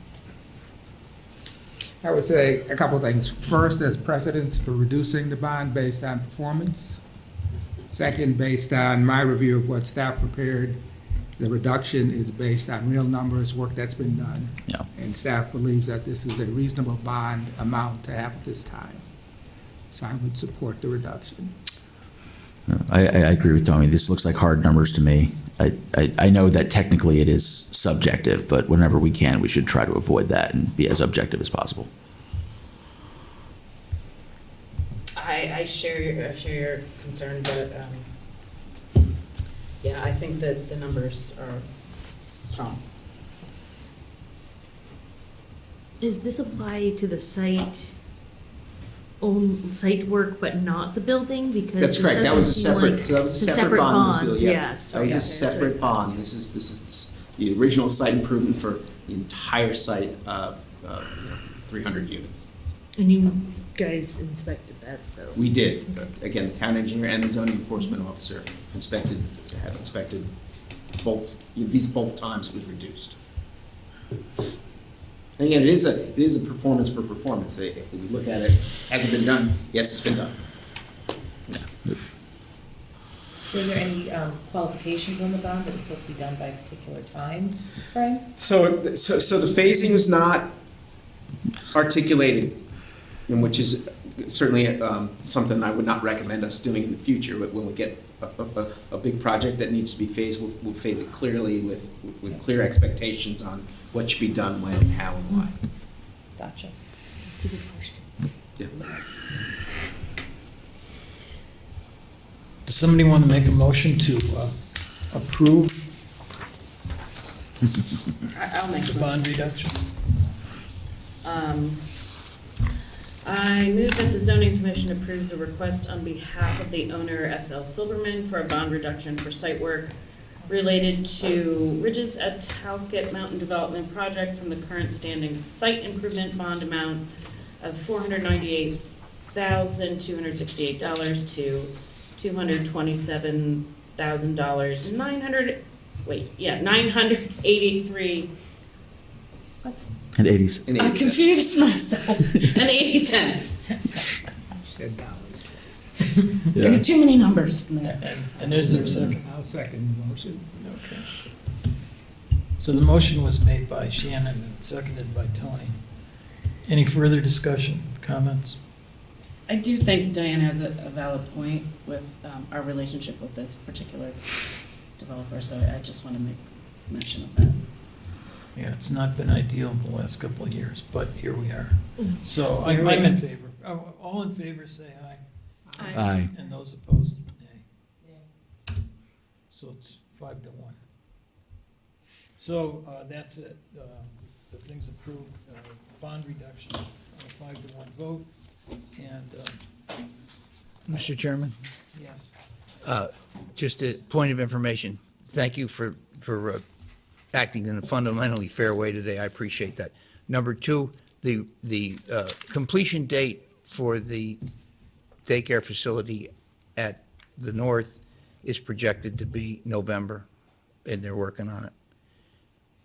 [SPEAKER 2] I would say a couple of things. First, there's precedence for reducing the bond based on performance. Second, based on my review of what staff prepared, the reduction is based on real numbers, work that's been done.
[SPEAKER 3] Yeah.
[SPEAKER 2] And staff believes that this is a reasonable bond amount to have at this time. So I would support the reduction.
[SPEAKER 3] I agree with Tommy. This looks like hard numbers to me. I know that technically it is subjective, but whenever we can, we should try to avoid that and be as objective as possible.
[SPEAKER 12] I share your concern, but, yeah, I think that the numbers are strong.
[SPEAKER 9] Is this apply to the site work, but not the building? Because
[SPEAKER 4] That's
[SPEAKER 9] this
[SPEAKER 4] correct. That was a
[SPEAKER 9] doesn't seem
[SPEAKER 4] separate,
[SPEAKER 9] like-
[SPEAKER 4] so that was a
[SPEAKER 9] it's
[SPEAKER 4] separate bond, Ms.
[SPEAKER 9] bond,
[SPEAKER 4] Beal, yeah.
[SPEAKER 9] yes,
[SPEAKER 4] That was
[SPEAKER 9] right,
[SPEAKER 4] a
[SPEAKER 9] okay, so-
[SPEAKER 4] separate bond. This is the original site improvement for the entire site of, 300 units.
[SPEAKER 9] And you guys inspected that, so.
[SPEAKER 4] We did. Again, the town engineer and the zoning enforcement officer have inspected both times it was reduced. And again, it is a performance for performance. If we look at it, has it been done? Yes, it's been done.
[SPEAKER 5] Were there any qualifications on the bond that was supposed to be done by a particular time frame?
[SPEAKER 4] So the phasing was not articulated, and which is certainly something I would not recommend us doing in the future. But when we get a big project that needs to be phased, we'll phase it clearly with clear expectations on what should be done, when, how, and why.
[SPEAKER 5] Gotcha.
[SPEAKER 9] It's a good question.
[SPEAKER 4] Yeah.
[SPEAKER 1] Does somebody want to make a motion to approve
[SPEAKER 12] I'll make
[SPEAKER 1] the bond reduction?
[SPEAKER 12] I move that the zoning commission approves a request on behalf of the owner, S.L. Silverman, for a bond reduction for site work related to Ridges at Talcott Mountain Development Project from the current standing site improvement bond amount of $498,268 to $227,000, $983.
[SPEAKER 3] And 80s.
[SPEAKER 4] And
[SPEAKER 12] I
[SPEAKER 4] it's-
[SPEAKER 12] confused myself. And 80 cents.
[SPEAKER 2] You said dollars twice.
[SPEAKER 12] There are too many numbers in there.
[SPEAKER 1] And is there a second?
[SPEAKER 2] I'll second the motion.
[SPEAKER 1] Okay. So the motion was made by Shannon and seconded by Tony. Any further discussion, comments?
[SPEAKER 12] I do think Diane has a valid point with our relationship with this particular developer, so I just want to make mention of that.
[SPEAKER 1] Yeah, it's not been ideal in the last couple of years, but here we are. So I'm in favor. Oh, all in favor, say aye.
[SPEAKER 3] Aye.
[SPEAKER 1] And those opposed, nay. So it's 5-1. So that's it. The thing's approved, bond reduction on a 5-1 vote. And,
[SPEAKER 13] Mr. Chairman,
[SPEAKER 1] yes,
[SPEAKER 13] just a point of information. Thank you for acting in a fundamentally fair way today. I appreciate that. Number two, the completion date for the daycare facility at the north is projected to be November, and they're working on it.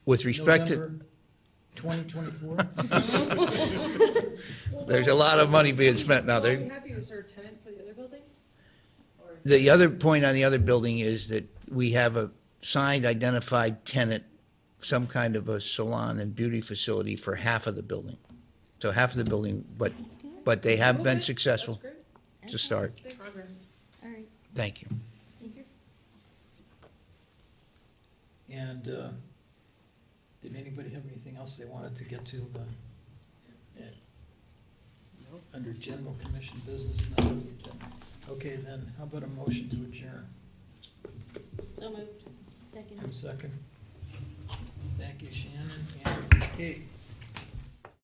[SPEAKER 13] With respect to,
[SPEAKER 1] November 2024?
[SPEAKER 13] there's a lot of money being spent now.
[SPEAKER 11] Are
[SPEAKER 13] There,
[SPEAKER 11] you happy, was there a tenant for the other building? Or is
[SPEAKER 13] the other point on the other building is that we have a signed identified tenant, some kind of a salon and beauty facility for half of the building. So half of the building, but they have been
[SPEAKER 11] Okay,
[SPEAKER 13] successful
[SPEAKER 11] That's great.
[SPEAKER 13] to start.
[SPEAKER 11] Progress. All right,
[SPEAKER 13] Thank you.
[SPEAKER 11] thank you.
[SPEAKER 1] And did anybody have anything else they wanted to get to? Under general commission business? Not on the agenda. Okay, then, how about a motion to adjourn?
[SPEAKER 9] So moved. Second.
[SPEAKER 1] Second. Thank you, Shannon and Kate.